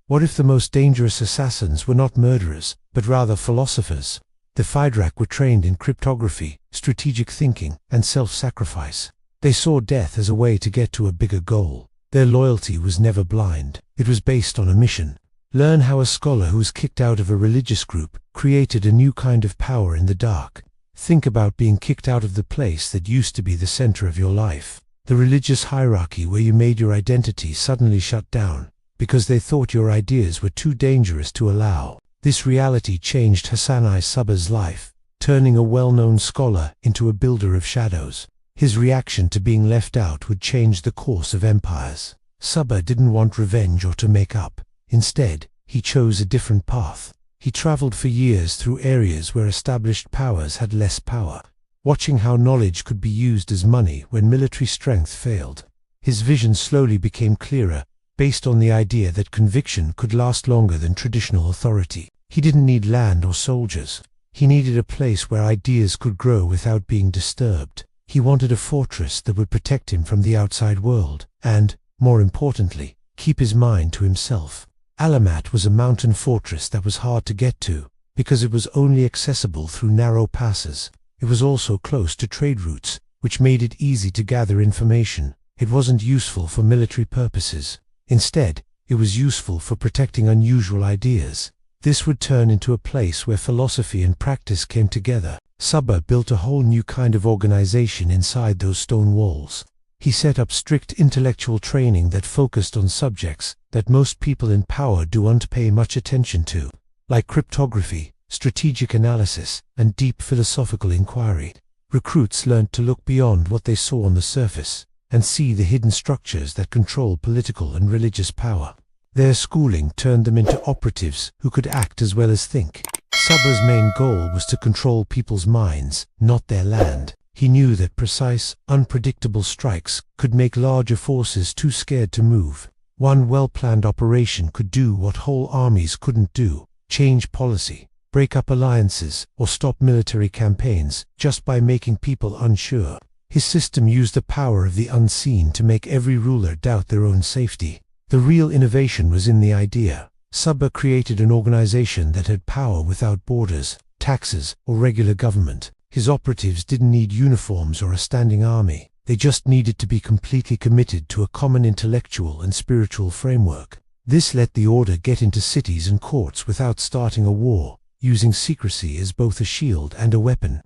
What if the most dangerous assassins were not murderers, but rather philosophers? The Fidārī were trained in cryptography, strategic thinking, and self-sacrifice. They saw death as a way to get to a bigger goal. Their loyalty was never blind. It was based on a mission. Learn how a scholar who was kicked out of a religious group created a new kind of power in the dark. Think about being kicked out of the place that used to be the center of your life. The religious hierarchy where you made your identity suddenly shut down, because they thought your ideas were too dangerous to allow. This reality changed Hassan-i Sabbah's life, turning a well-known scholar into a builder of shadows. His reaction to being left out would change the course of empires. Sabbah didn't want revenge or to make up. Instead, he chose a different path. He traveled for years through areas where established powers had less power, watching how knowledge could be used as money when military strength failed. His vision slowly became clearer, based on the idea that conviction could last longer than traditional authority. He didn't need land or soldiers. He needed a place where ideas could grow without being disturbed. He wanted a fortress that would protect him from the outside world, and, more importantly, keep his mind to himself. Alamut was a mountain fortress that was hard to get to, because it was only accessible through narrow passes. It was also close to trade routes, which made it easy to gather information. It wasn't useful for military purposes. Instead, it was useful for protecting unusual ideas. This would turn into a place where philosophy and practice came together. Sabbah built a whole new kind of organization inside those stone walls. He set up strict intellectual training that focused on subjects that most people in power don't pay much attention to, like cryptography, strategic analysis, and deep philosophical inquiry. Recruits learned to look beyond what they saw on the surface and see the hidden structures that control political and religious power. Their schooling turned them into operatives who could act as well as think. Sabbah's main goal was to control people's minds, not their land. He knew that precise, unpredictable strikes could make larger forces too scared to move. One well-planned operation could do what whole armies couldn't do: change policy, break up alliances, or stop military campaigns just by making people unsure. His system used the power of the unseen to make every ruler doubt their own safety. The real innovation was in the idea. Sabbah created an organization that had power without borders, taxes, or regular government. His operatives didn't need uniforms or a standing army. They just needed to be completely committed to a common intellectual and spiritual framework. This let the order get into cities and courts without starting a war, using secrecy as both a shield and a weapon.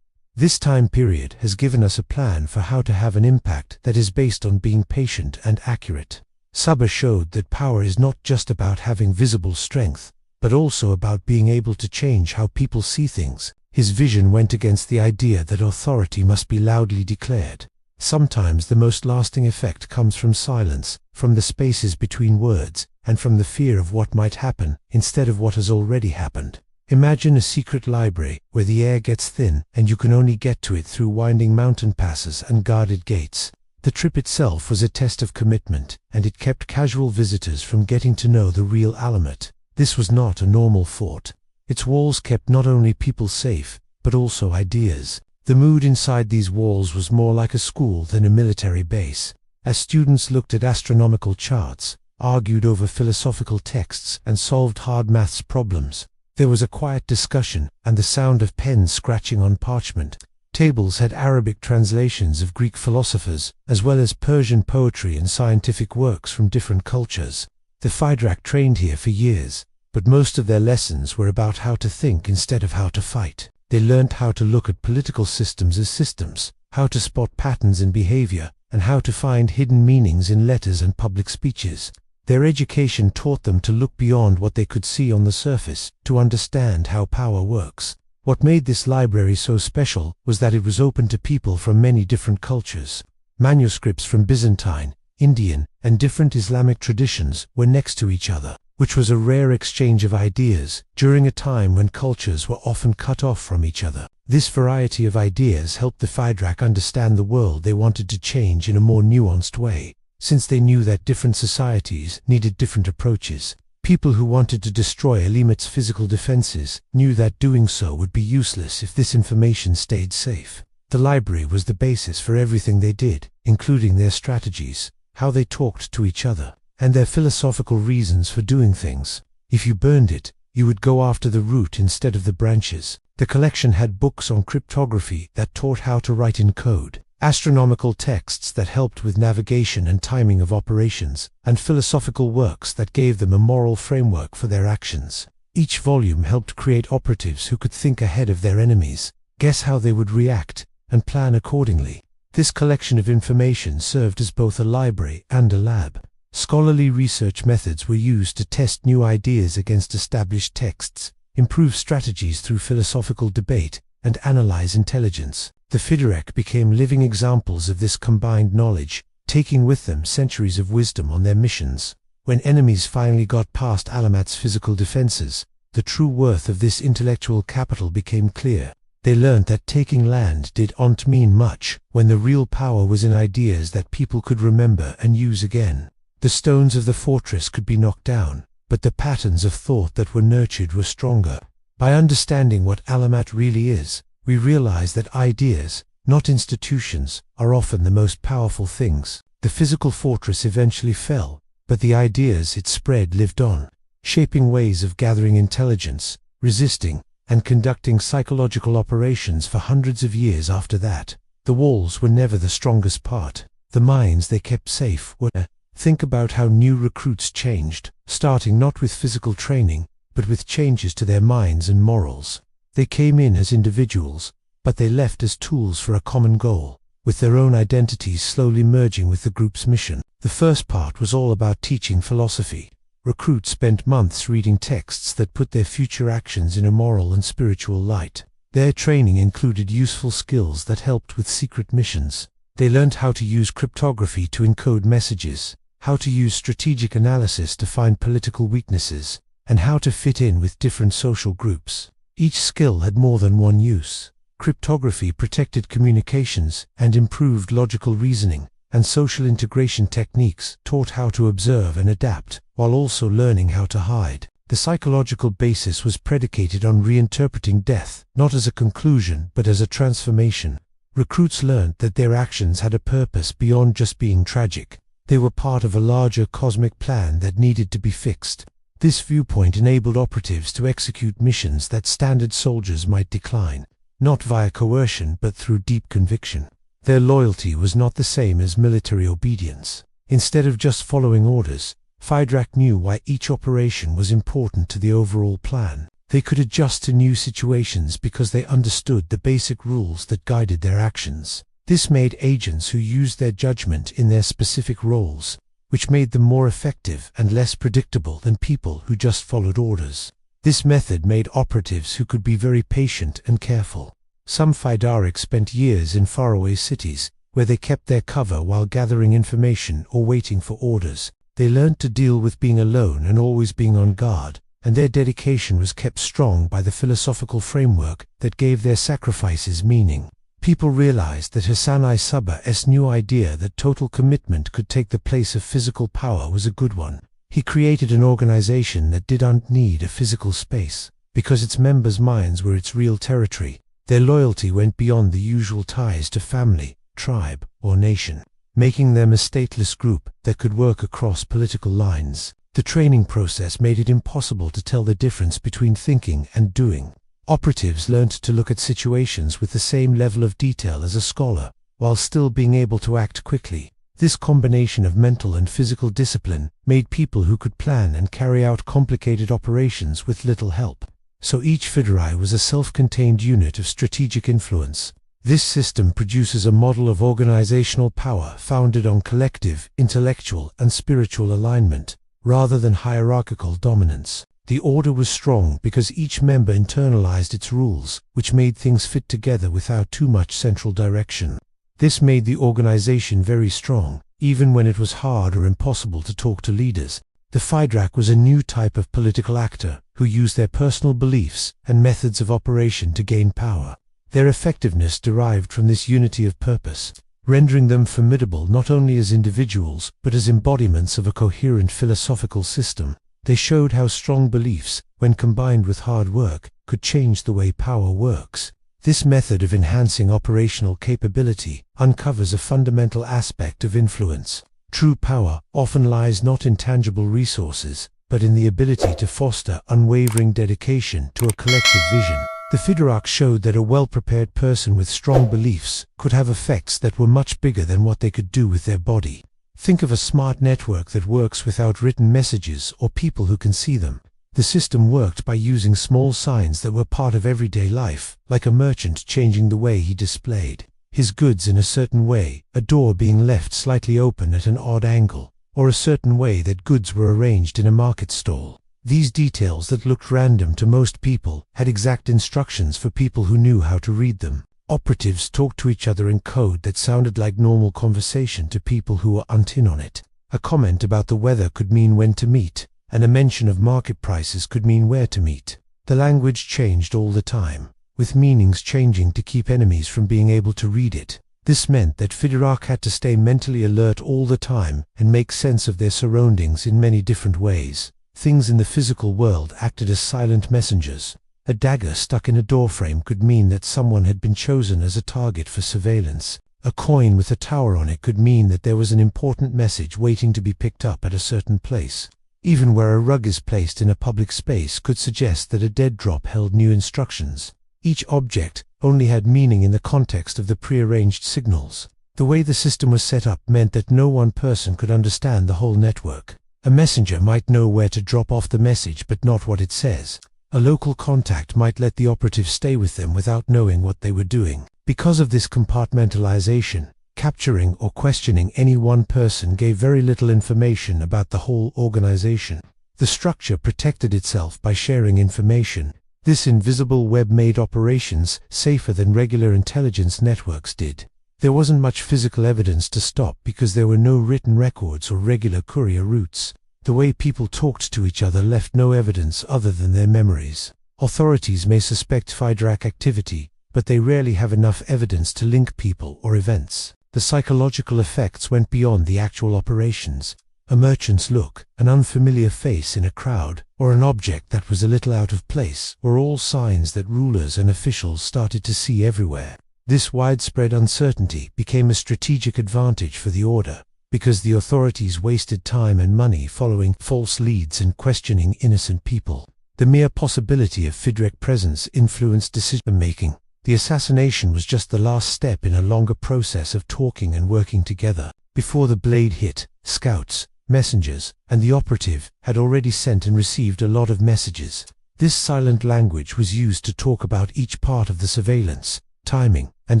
This time period has given us a plan for how to have an impact that is based on being patient and accurate. Sabbah showed that power is not just about having visible strength, but also about being able to change how people see things. His vision went against the idea that authority must be loudly declared. Sometimes the most lasting effect comes from silence, from the spaces between words, and from the fear of what might happen instead of what has already happened. Imagine a secret library where the air gets thin and you can only get to it through winding mountain passes and guarded gates. The trip itself was a test of commitment, and it kept casual visitors from getting to know the real Alamut. This was not a normal fort. Its walls kept not only people safe, but also ideas. The mood inside these walls was more like a school than a military base. As students looked at astronomical charts, argued over philosophical texts, and solved hard maths problems, there was a quiet discussion and the sound of pens scratching on parchment. Tables had Arabic translations of Greek philosophers, as well as Persian poetry and scientific works from different cultures. The Fidārī trained here for years, but most of their lessons were about how to think instead of how to fight. They learned how to look at political systems as systems, how to spot patterns in behavior, and how to find hidden meanings in letters and public speeches. Their education taught them to look beyond what they could see on the surface, to understand how power works. What made this library so special was that it was open to people from many different cultures. Manuscripts from Byzantine, Indian, and different Islamic traditions were next to each other, which was a rare exchange of ideas during a time when cultures were often cut off from each other. This variety of ideas helped the Fidārī understand the world they wanted to change in a more nuanced way, since they knew that different societies needed different approaches. People who wanted to destroy Alamut's physical defenses knew that doing so would be useless if this information stayed safe. The library was the basis for everything they did, including their strategies, how they talked to each other, and their philosophical reasons for doing things. If you burned it, you would go after the root instead of the branches. The collection had books on cryptography that taught how to write in code, astronomical texts that helped with navigation and timing of operations, and philosophical works that gave them a moral framework for their actions. Each volume helped create operatives who could think ahead of their enemies, guess how they would react, and plan accordingly. This collection of information served as both a library and a lab. Scholarly research methods were used to test new ideas against established texts, improve strategies through philosophical debate, and analyze intelligence. The Fidārī became living examples of this combined knowledge, taking with them centuries of wisdom on their missions. When enemies finally got past Alamut's physical defenses, the true worth of this intellectual capital became clear. They learned that taking land didn't mean much, when the real power was in ideas that people could remember and use again. The stones of the fortress could be knocked down, but the patterns of thought that were nurtured were stronger. By understanding what Alamut really is, we realize that ideas, not institutions, are often the most powerful things. The physical fortress eventually fell, but the ideas it spread lived on, shaping ways of gathering intelligence, resisting, and conducting psychological operations for hundreds of years after that. The walls were never the strongest part. The minds they kept safe were. Think about how new recruits changed, starting not with physical training, but with changes to their minds and morals. They came in as individuals, but they left as tools for a common goal, with their own identities slowly merging with the group's mission. The first part was all about teaching philosophy. Recruits spent months reading texts that put their future actions in a moral and spiritual light. Their training included useful skills that helped with secret missions. They learned how to use cryptography to encode messages, how to use strategic analysis to find political weaknesses, and how to fit in with different social groups. Each skill had more than one use. Cryptography protected communications and improved logical reasoning, and social integration techniques taught how to observe and adapt, while also learning how to hide. The psychological basis was predicated on reinterpreting death, not as a conclusion but as a transformation. Recruits learned that their actions had a purpose beyond just being tragic. They were part of a larger cosmic plan that needed to be fixed. This viewpoint enabled operatives to execute missions that standard soldiers might decline, not via coercion but through deep conviction. Their loyalty was not the same as military obedience. Instead of just following orders, Fidārī knew why each operation was important to the overall plan. They could adjust to new situations because they understood the basic rules that guided their actions. This made agents who used their judgment in their specific roles, which made them more effective and less predictable than people who just followed orders. This method made operatives who could be very patient and careful. Some Fidārī spent years in faraway cities, where they kept their cover while gathering information or waiting for orders. They learned to deal with being alone and always being on guard, and their dedication was kept strong by the philosophical framework that gave their sacrifices meaning. People realized that Hassan-i Sabbah's new idea that total commitment could take the place of physical power was a good one. He created an organization that didn't need a physical space, because its members' minds were its real territory. Their loyalty went beyond the usual ties to family, tribe, or nation, making them a stateless group that could work across political lines. The training process made it impossible to tell the difference between thinking and doing. Operatives learned to look at situations with the same level of detail as a scholar, while still being able to act quickly. This combination of mental and physical discipline made people who could plan and carry out complicated operations with little help. So each Fidārī was a self-contained unit of strategic influence. This system produces a model of organizational power founded on collective, intellectual, and spiritual alignment, rather than hierarchical dominance. The order was strong because each member internalized its rules, which made things fit together without too much central direction. This made the organization very strong, even when it was hard or impossible to talk to leaders. The Fidārī was a new type of political actor who used their personal beliefs and methods of operation to gain power. Their effectiveness derived from this unity of purpose, rendering them formidable not only as individuals but as embodiments of a coherent philosophical system. They showed how strong beliefs, when combined with hard work, could change the way power works. This method of enhancing operational capability uncovers a fundamental aspect of influence. True power often lies not in tangible resources, but in the ability to foster unwavering dedication to a collective vision. The Fidārī showed that a well-prepared person with strong beliefs could have effects that were much bigger than what they could do with their body. Think of a smart network that works without written messages or people who can see them. The system worked by using small signs that were part of everyday life, like a merchant changing the way he displayed his goods in a certain way, a door being left slightly open at an odd angle, or a certain way that goods were arranged in a market stall. These details that looked random to most people had exact instructions for people who knew how to read them. Operatives talked to each other in code that sounded like normal conversation to people who were untin on it. A comment about the weather could mean when to meet, and a mention of market prices could mean where to meet. The language changed all the time, with meanings changing to keep enemies from being able to read it. This meant that Fidārī had to stay mentally alert all the time and make sense of their surroundings in many different ways. Things in the physical world acted as silent messengers. A dagger stuck in a doorframe could mean that someone had been chosen as a target for surveillance. A coin with a tower on it could mean that there was an important message waiting to be picked up at a certain place. Even where a rug is placed in a public space could suggest that a dead drop held new instructions. Each object only had meaning in the context of the prearranged signals. The way the system was set up meant that no one person could understand the whole network. A messenger might know where to drop off the message but not what it says. A local contact might let the operative stay with them without knowing what they were doing. Because of this compartmentalization, capturing or questioning any one person gave very little information about the whole organization. The structure protected itself by sharing information. This invisible web made operations safer than regular intelligence networks did. There wasn't much physical evidence to stop because there were no written records or regular courier routes. The way people talked to each other left no evidence other than their memories. Authorities may suspect Fidārī activity, but they rarely have enough evidence to link people or events. The psychological effects went beyond the actual operations. A merchant's look, an unfamiliar face in a crowd, or an object that was a little out of place were all signs that rulers and officials started to see everywhere. This widespread uncertainty became a strategic advantage for the order, because the authorities wasted time and money following false leads and questioning innocent people. The mere possibility of Fidārī presence influenced decision-making. The assassination was just the last step in a longer process of talking and working together. Before the blade hit, scouts, messengers, and the operative had already sent and received a lot of messages. This silent language was used to talk about each part of the surveillance, timing, and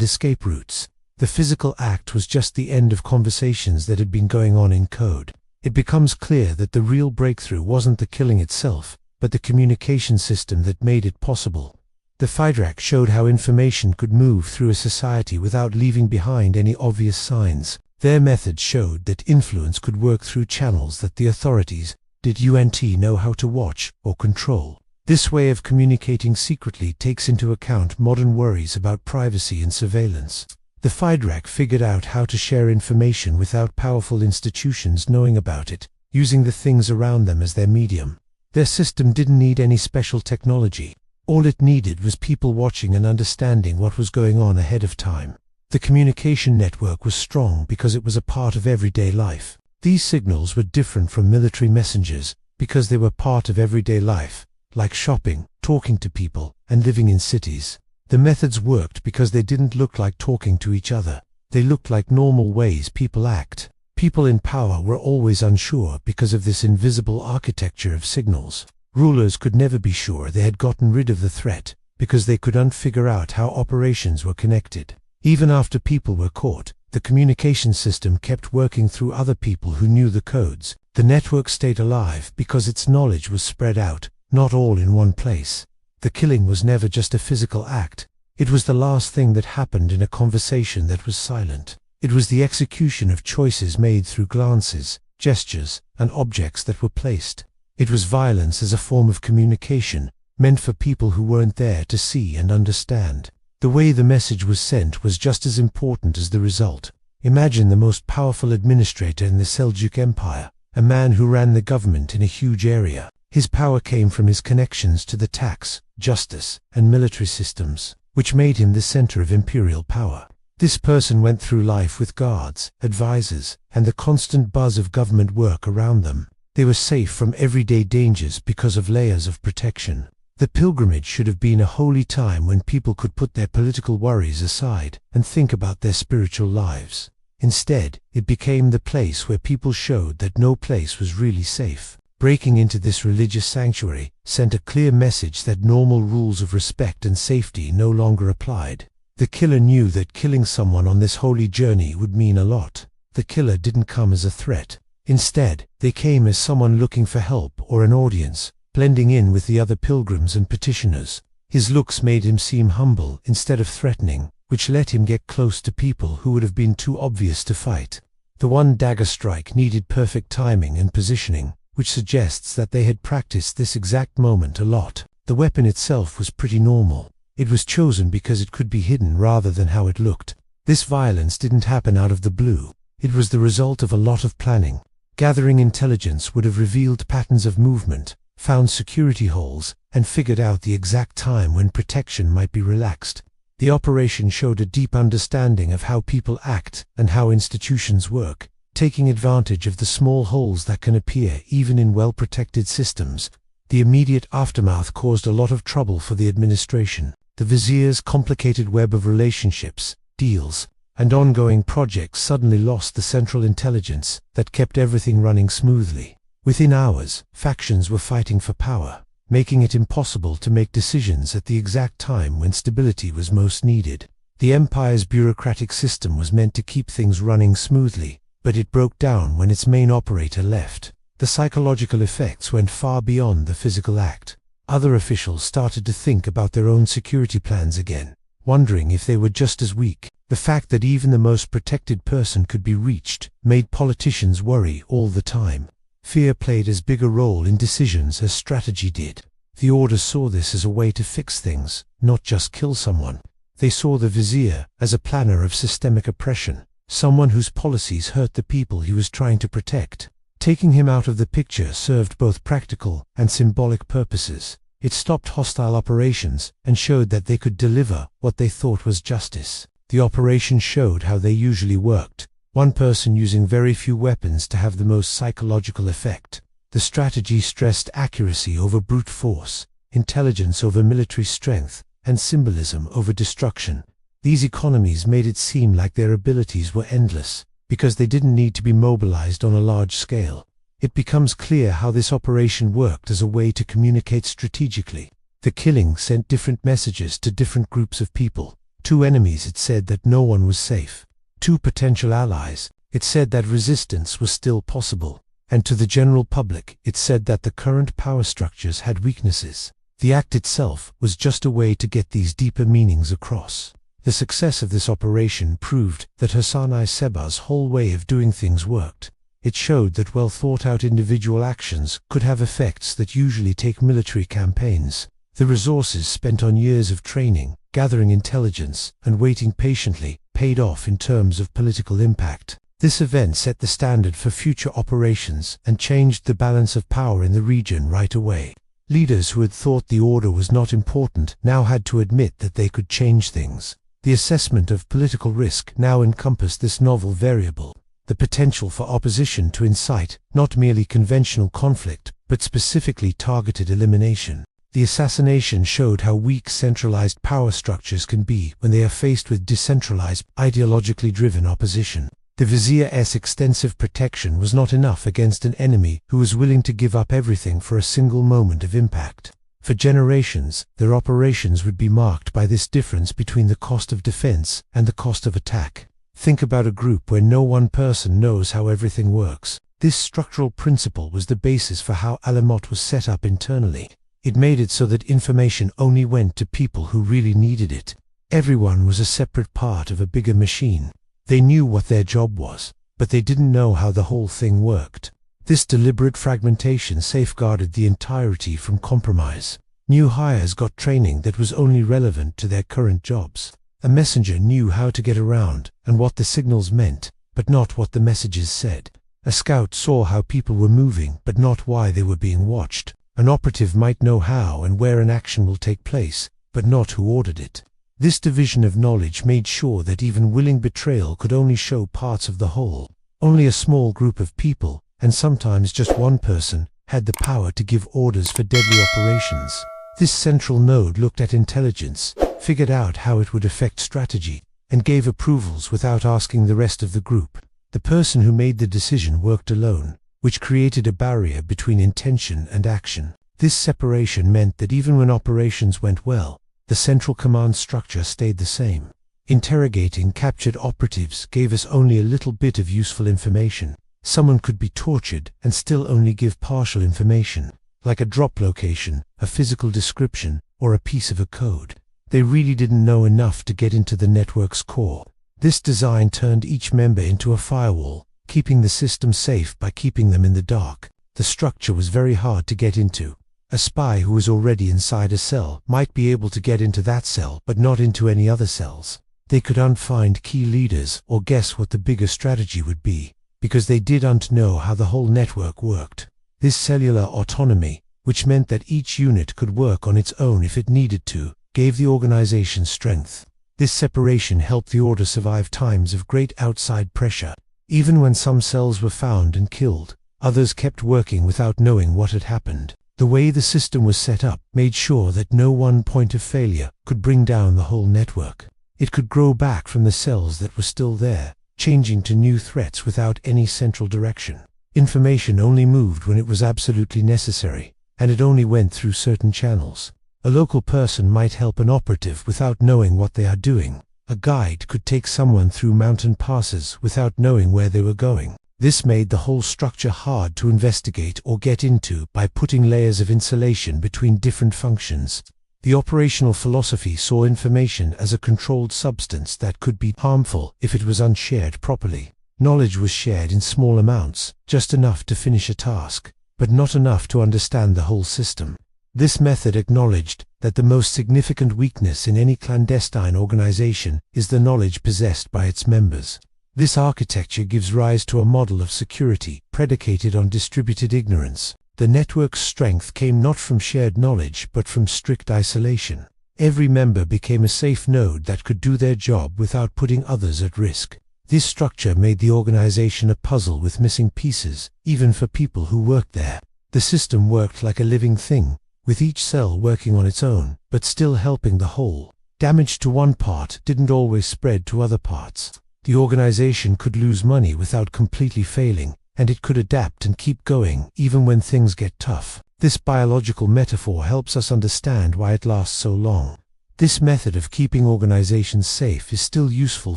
escape routes. The physical act was just the end of conversations that had been going on in code. It becomes clear that the real breakthrough wasn't the killing itself, but the communication system that made it possible. The Fidārī showed how information could move through a society without leaving behind any obvious signs. Their method showed that influence could work through channels that the authorities didn't know how to watch or control. This way of communicating secretly takes into account modern worries about privacy and surveillance. The Fidārī figured out how to share information without powerful institutions knowing about it, using the things around them as their medium. Their system didn't need any special technology. All it needed was people watching and understanding what was going on ahead of time. The communication network was strong because it was a part of everyday life. These signals were different from military messengers because they were part of everyday life, like shopping, talking to people, and living in cities. The methods worked because they didn't look like talking to each other. They looked like normal ways people act. People in power were always unsure because of this invisible architecture of signals. Rulers could never be sure they had gotten rid of the threat because they couldn't figure out how operations were connected. Even after people were caught, the communication system kept working through other people who knew the codes. The network stayed alive because its knowledge was spread out, not all in one place. The killing was never just a physical act. It was the last thing that happened in a conversation that was silent. It was the execution of choices made through glances, gestures, and objects that were placed. It was violence as a form of communication, meant for people who weren't there to see and understand. The way the message was sent was just as important as the result. Imagine the most powerful administrator in the Seljuk Empire, a man who ran the government in a huge area. His power came from his connections to the tax, justice, and military systems, which made him the center of imperial power. This person went through life with guards, advisors, and the constant buzz of government work around them. They were safe from everyday dangers because of layers of protection. The pilgrimage should have been a holy time when people could put their political worries aside and think about their spiritual lives. Instead, it became the place where people showed that no place was really safe. Breaking into this religious sanctuary sent a clear message that normal rules of respect and safety no longer applied. The killer knew that killing someone on this holy journey would mean a lot. The killer didn't come as a threat. Instead, they came as someone looking for help or an audience, blending in with the other pilgrims and petitioners. His looks made him seem humble instead of threatening, which let him get close to people who would have been too obvious to fight. The one dagger strike needed perfect timing and positioning, which suggests that they had practiced this exact moment a lot. The weapon itself was pretty normal. It was chosen because it could be hidden rather than how it looked. This violence didn't happen out of the blue. It was the result of a lot of planning. Gathering intelligence would have revealed patterns of movement, found security holes, and figured out the exact time when protection might be relaxed. The operation showed a deep understanding of how people act and how institutions work, taking advantage of the small holes that can appear even in well-protected systems. The immediate aftermath caused a lot of trouble for the administration. The vizier's complicated web of relationships, deals, and ongoing projects suddenly lost the central intelligence that kept everything running smoothly. Within hours, factions were fighting for power, making it impossible to make decisions at the exact time when stability was most needed. The empire's bureaucratic system was meant to keep things running smoothly, but it broke down when its main operator left. The psychological effects went far beyond the physical act. Other officials started to think about their own security plans again, wondering if they were just as weak. The fact that even the most protected person could be reached made politicians worry all the time. Fear played as big a role in decisions as strategy did. The Order saw this as a way to fix things, not just kill someone. They saw the vizier as a planner of systemic oppression, someone whose policies hurt the people he was trying to protect. Taking him out of the picture served both practical and symbolic purposes. It stopped hostile operations and showed that they could deliver what they thought was justice. The operation showed how they usually worked. One person using very few weapons to have the most psychological effect. The strategy stressed accuracy over brute force, intelligence over military strength, and symbolism over destruction. These economies made it seem like their abilities were endless, because they didn't need to be mobilized on a large scale. It becomes clear how this operation worked as a way to communicate strategically. The killing sent different messages to different groups of people. Two enemies, it said that no one was safe. Two potential allies, it said that resistance was still possible. And to the general public, it said that the current power structures had weaknesses. The act itself was just a way to get these deeper meanings across. The success of this operation proved that Hassan-i Sabbah's whole way of doing things worked. It showed that well-thought-out individual actions could have effects that usually take military campaigns. The resources spent on years of training, gathering intelligence, and waiting patiently paid off in terms of political impact. This event set the standard for future operations and changed the balance of power in the region right away. Leaders who had thought the Order was not important now had to admit that they could change things. The assessment of political risk now encompassed this novel variable, the potential for opposition to incite not merely conventional conflict, but specifically targeted elimination. The assassination showed how weak centralized power structures can be when they are faced with decentralized, ideologically driven opposition. The vizier's extensive protection was not enough against an enemy who was willing to give up everything for a single moment of impact. For generations, their operations would be marked by this difference between the cost of defense and the cost of attack. Think about a group where no one person knows how everything works. This structural principle was the basis for how Alamut was set up internally. It made it so that information only went to people who really needed it. Everyone was a separate part of a bigger machine. They knew what their job was, but they didn't know how the whole thing worked. This deliberate fragmentation safeguarded the entirety from compromise. New hires got training that was only relevant to their current jobs. A messenger knew how to get around and what the signals meant, but not what the messages said. A scout saw how people were moving, but not why they were being watched. An operative might know how and where an action will take place, but not who ordered it. This division of knowledge made sure that even willing betrayal could only show parts of the whole. Only a small group of people, and sometimes just one person, had the power to give orders for deadly operations. This central node looked at intelligence, figured out how it would affect strategy, and gave approvals without asking the rest of the group. The person who made the decision worked alone, which created a barrier between intention and action. This separation meant that even when operations went well, the central command structure stayed the same. Interrogating captured operatives gave us only a little bit of useful information. Someone could be tortured and still only give partial information, like a drop location, a physical description, or a piece of a code. They really didn't know enough to get into the network's core. This design turned each member into a firewall, keeping the system safe by keeping them in the dark. The structure was very hard to get into. A spy who was already inside a cell might be able to get into that cell, but not into any other cells. They could unfind key leaders or guess what the bigger strategy would be, because they didn't know how the whole network worked. This cellular autonomy, which meant that each unit could work on its own if it needed to, gave the organization strength. This separation helped the order survive times of great outside pressure. Even when some cells were found and killed, others kept working without knowing what had happened. The way the system was set up made sure that no one point of failure could bring down the whole network. It could grow back from the cells that were still there, changing to new threats without any central direction. Information only moved when it was absolutely necessary, and it only went through certain channels. A local person might help an operative without knowing what they are doing. A guide could take someone through mountain passes without knowing where they were going. This made the whole structure hard to investigate or get into by putting layers of insulation between different functions. The operational philosophy saw information as a controlled substance that could be harmful if it was unshared properly. Knowledge was shared in small amounts, just enough to finish a task, but not enough to understand the whole system. This method acknowledged that the most significant weakness in any clandestine organization is the knowledge possessed by its members. This architecture gives rise to a model of security predicated on distributed ignorance. The network's strength came not from shared knowledge but from strict isolation. Every member became a safe node that could do their job without putting others at risk. This structure made the organization a puzzle with missing pieces, even for people who worked there. The system worked like a living thing, with each cell working on its own, but still helping the whole. Damage to one part didn't always spread to other parts. The organization could lose money without completely failing, and it could adapt and keep going even when things get tough. This biological metaphor helps us understand why it lasts so long. This method of keeping organizations safe is still useful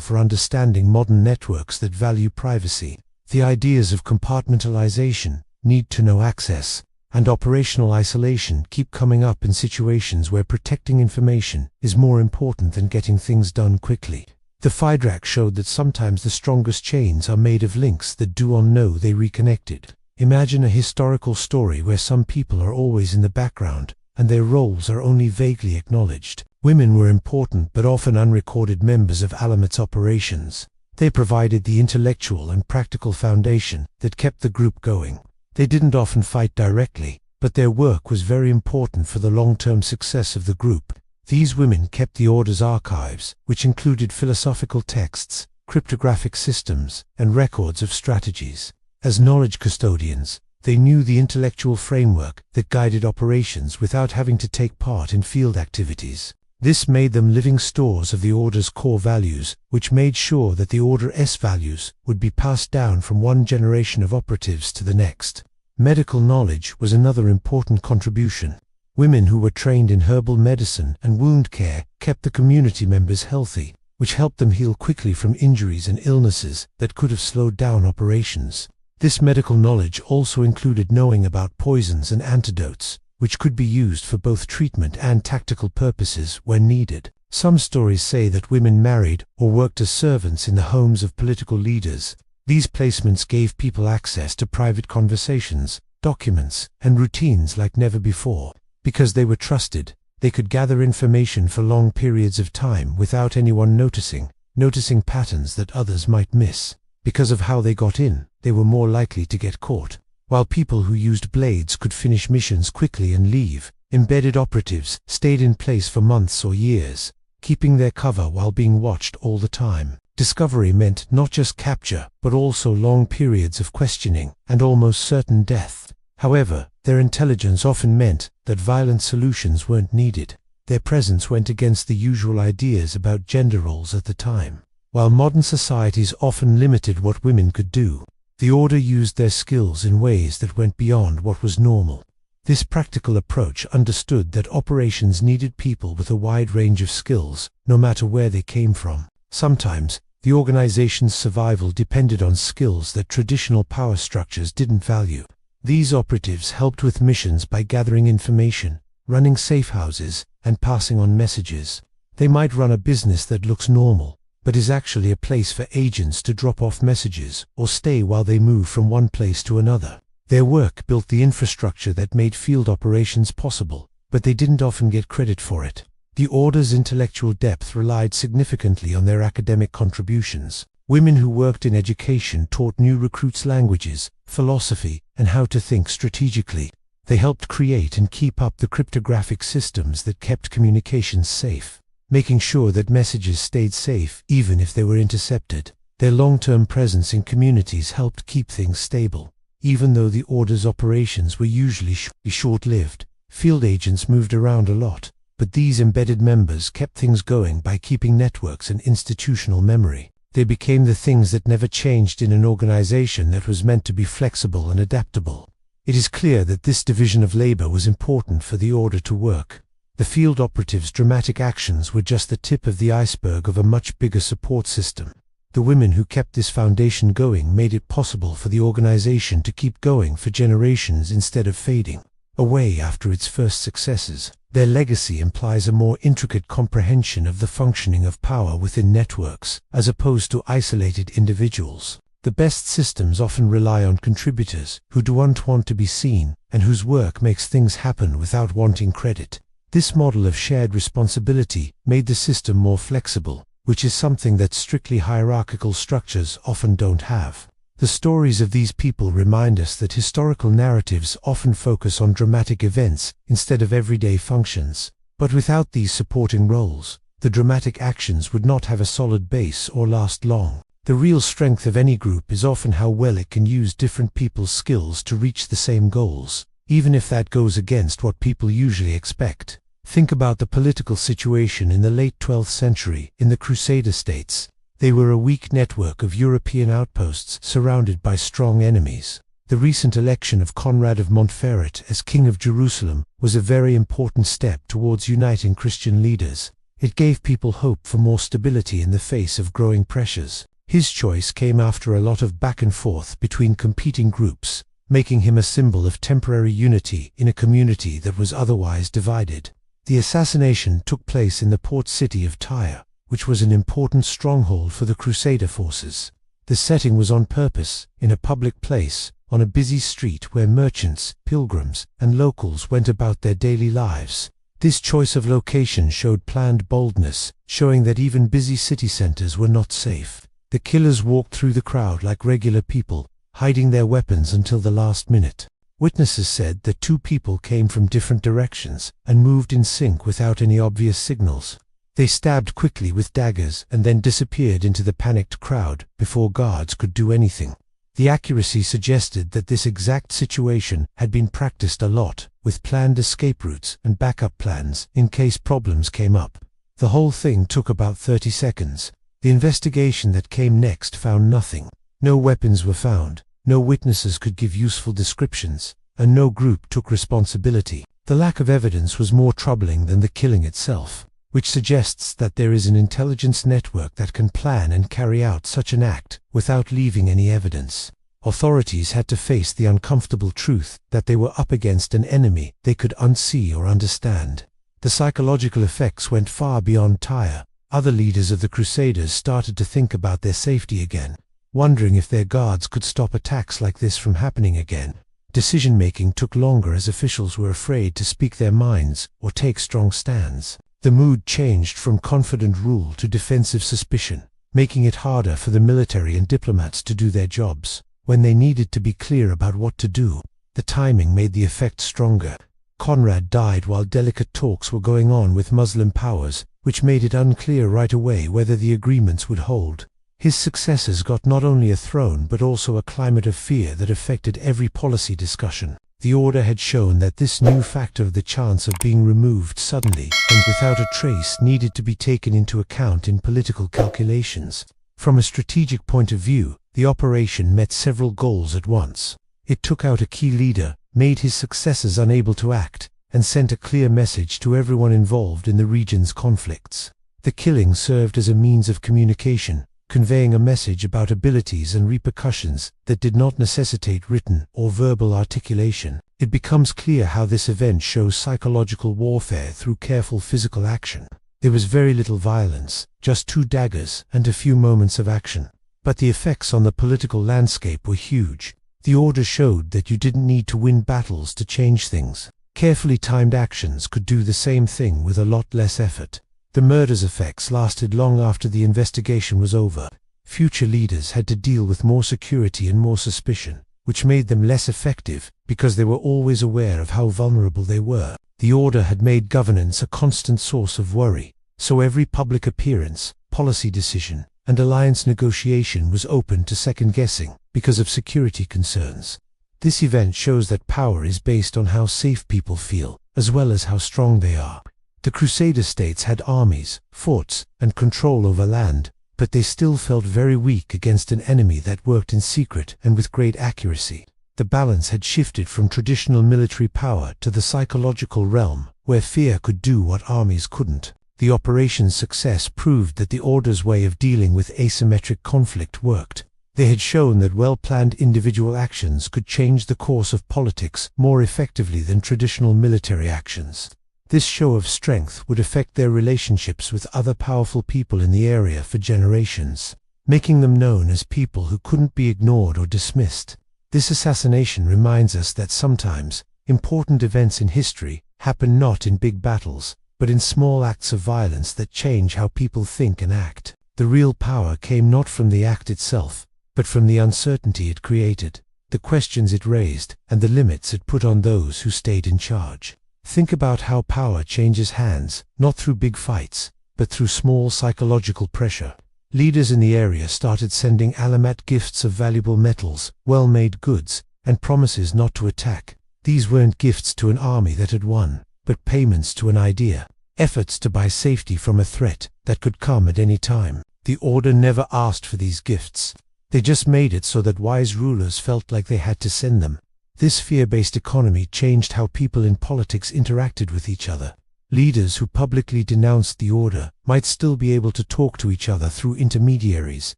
for understanding modern networks that value privacy. The ideas of compartmentalization, need-to-know access, and operational isolation keep coming up in situations where protecting information is more important than getting things done quickly. The Fidārī showed that sometimes the strongest chains are made of links that do not know they reconnected. Imagine a historical story where some people are always in the background, and their roles are only vaguely acknowledged. Women were important but often unrecorded members of Alamut's operations. They provided the intellectual and practical foundation that kept the group going. They didn't often fight directly, but their work was very important for the long-term success of the group. These women kept the Order's archives, which included philosophical texts, cryptographic systems, and records of strategies. As knowledge custodians, they knew the intellectual framework that guided operations without having to take part in field activities. This made them living stores of the Order's core values, which made sure that the Order's values would be passed down from one generation of operatives to the next. Medical knowledge was another important contribution. Women who were trained in herbal medicine and wound care kept the community members healthy, which helped them heal quickly from injuries and illnesses that could have slowed down operations. This medical knowledge also included knowing about poisons and antidotes, which could be used for both treatment and tactical purposes when needed. Some stories say that women married or worked as servants in the homes of political leaders. These placements gave people access to private conversations, documents, and routines like never before. Because they were trusted, they could gather information for long periods of time without anyone noticing patterns that others might miss. Because of how they got in, they were more likely to get caught. While people who used blades could finish missions quickly and leave, embedded operatives stayed in place for months or years, keeping their cover while being watched all the time. Discovery meant not just capture, but also long periods of questioning and almost certain death. However, their intelligence often meant that violent solutions weren't needed. Their presence went against the usual ideas about gender roles at the time. While modern societies often limited what women could do, the Order used their skills in ways that went beyond what was normal. This practical approach understood that operations needed people with a wide range of skills, no matter where they came from. Sometimes, the organization's survival depended on skills that traditional power structures didn't value. These operatives helped with missions by gathering information, running safe houses, and passing on messages. They might run a business that looks normal, but is actually a place for agents to drop off messages or stay while they move from one place to another. Their work built the infrastructure that made field operations possible, but they didn't often get credit for it. The Order's intellectual depth relied significantly on their academic contributions. Women who worked in education taught new recruits languages, philosophy, and how to think strategically. They helped create and keep up the cryptographic systems that kept communications safe, making sure that messages stayed safe even if they were intercepted. Their long-term presence in communities helped keep things stable. Even though the Order's operations were usually short-lived, field agents moved around a lot, but these embedded members kept things going by keeping networks and institutional memory. They became the things that never changed in an organization that was meant to be flexible and adaptable. It is clear that this division of labor was important for the Order to work. The field operatives' dramatic actions were just the tip of the iceberg of a much bigger support system. The women who kept this foundation going made it possible for the organization to keep going for generations instead of fading away after its first successes. Their legacy implies a more intricate comprehension of the functioning of power within networks, as opposed to isolated individuals. The best systems often rely on contributors who don't want to be seen and whose work makes things happen without wanting credit. This model of shared responsibility made the system more flexible, which is something that strictly hierarchical structures often don't have. The stories of these people remind us that historical narratives often focus on dramatic events instead of everyday functions. But without these supporting roles, the dramatic actions would not have a solid base or last long. The real strength of any group is often how well it can use different people's skills to reach the same goals, even if that goes against what people usually expect. Think about the political situation in the late 12th century in the Crusader states. They were a weak network of European outposts surrounded by strong enemies. The recent election of Conrad of Montferrat as King of Jerusalem was a very important step towards uniting Christian leaders. It gave people hope for more stability in the face of growing pressures. His choice came after a lot of back and forth between competing groups, making him a symbol of temporary unity in a community that was otherwise divided. The assassination took place in the port city of Tyre, which was an important stronghold for the Crusader forces. The setting was on purpose, in a public place, on a busy street where merchants, pilgrims, and locals went about their daily lives. This choice of location showed planned boldness, showing that even busy city centers were not safe. The killers walked through the crowd like regular people, hiding their weapons until the last minute. Witnesses said that two people came from different directions and moved in sync without any obvious signals. They stabbed quickly with daggers and then disappeared into the panicked crowd before guards could do anything. The accuracy suggested that this exact situation had been practiced a lot, with planned escape routes and backup plans in case problems came up. The whole thing took about 30 seconds. The investigation that came next found nothing. No weapons were found, no witnesses could give useful descriptions, and no group took responsibility. The lack of evidence was more troubling than the killing itself, which suggests that there is an intelligence network that can plan and carry out such an act without leaving any evidence. Authorities had to face the uncomfortable truth that they were up against an enemy they could unsee or understand. The psychological effects went far beyond Tyre. Other leaders of the Crusaders started to think about their safety again, wondering if their guards could stop attacks like this from happening again. Decision-making took longer as officials were afraid to speak their minds or take strong stands. The mood changed from confident rule to defensive suspicion, making it harder for the military and diplomats to do their jobs. When they needed to be clear about what to do, the timing made the effect stronger. Conrad died while delicate talks were going on with Muslim powers, which made it unclear right away whether the agreements would hold. His successors got not only a throne but also a climate of fear that affected every policy discussion. The order had shown that this new factor of the chance of being removed suddenly and without a trace needed to be taken into account in political calculations. From a strategic point of view, the operation met several goals at once. It took out a key leader, made his successors unable to act, and sent a clear message to everyone involved in the region's conflicts. The killing served as a means of communication, conveying a message about abilities and repercussions that did not necessitate written or verbal articulation. It becomes clear how this event shows psychological warfare through careful physical action. There was very little violence, just 2 daggers and a few moments of action. But the effects on the political landscape were huge. The order showed that you didn't need to win battles to change things. Carefully timed actions could do the same thing with a lot less effort. The murder's effects lasted long after the investigation was over. Future leaders had to deal with more security and more suspicion, which made them less effective because they were always aware of how vulnerable they were. The order had made governance a constant source of worry, so every public appearance, policy decision, and alliance negotiation was open to second-guessing because of security concerns. This event shows that power is based on how safe people feel, as well as how strong they are. The Crusader states had armies, forts, and control over land, but they still felt very weak against an enemy that worked in secret and with great accuracy. The balance had shifted from traditional military power to the psychological realm, where fear could do what armies couldn't. The operation's success proved that the order's way of dealing with asymmetric conflict worked. They had shown that well-planned individual actions could change the course of politics more effectively than traditional military actions. This show of strength would affect their relationships with other powerful people in the area for generations, making them known as people who couldn't be ignored or dismissed. This assassination reminds us that sometimes important events in history happen not in big battles, but in small acts of violence that change how people think and act. The real power came not from the act itself, but from the uncertainty it created, the questions it raised, and the limits it put on those who stayed in charge. Think about how power changes hands, not through big fights, but through small psychological pressure. Leaders in the area started sending Alamut gifts of valuable metals, well-made goods, and promises not to attack. These weren't gifts to an army that had won, but payments to an idea, efforts to buy safety from a threat that could come at any time. The order never asked for these gifts. They just made it so that wise rulers felt like they had to send them. This fear-based economy changed how people in politics interacted with each other. Leaders who publicly denounced the order might still be able to talk to each other through intermediaries,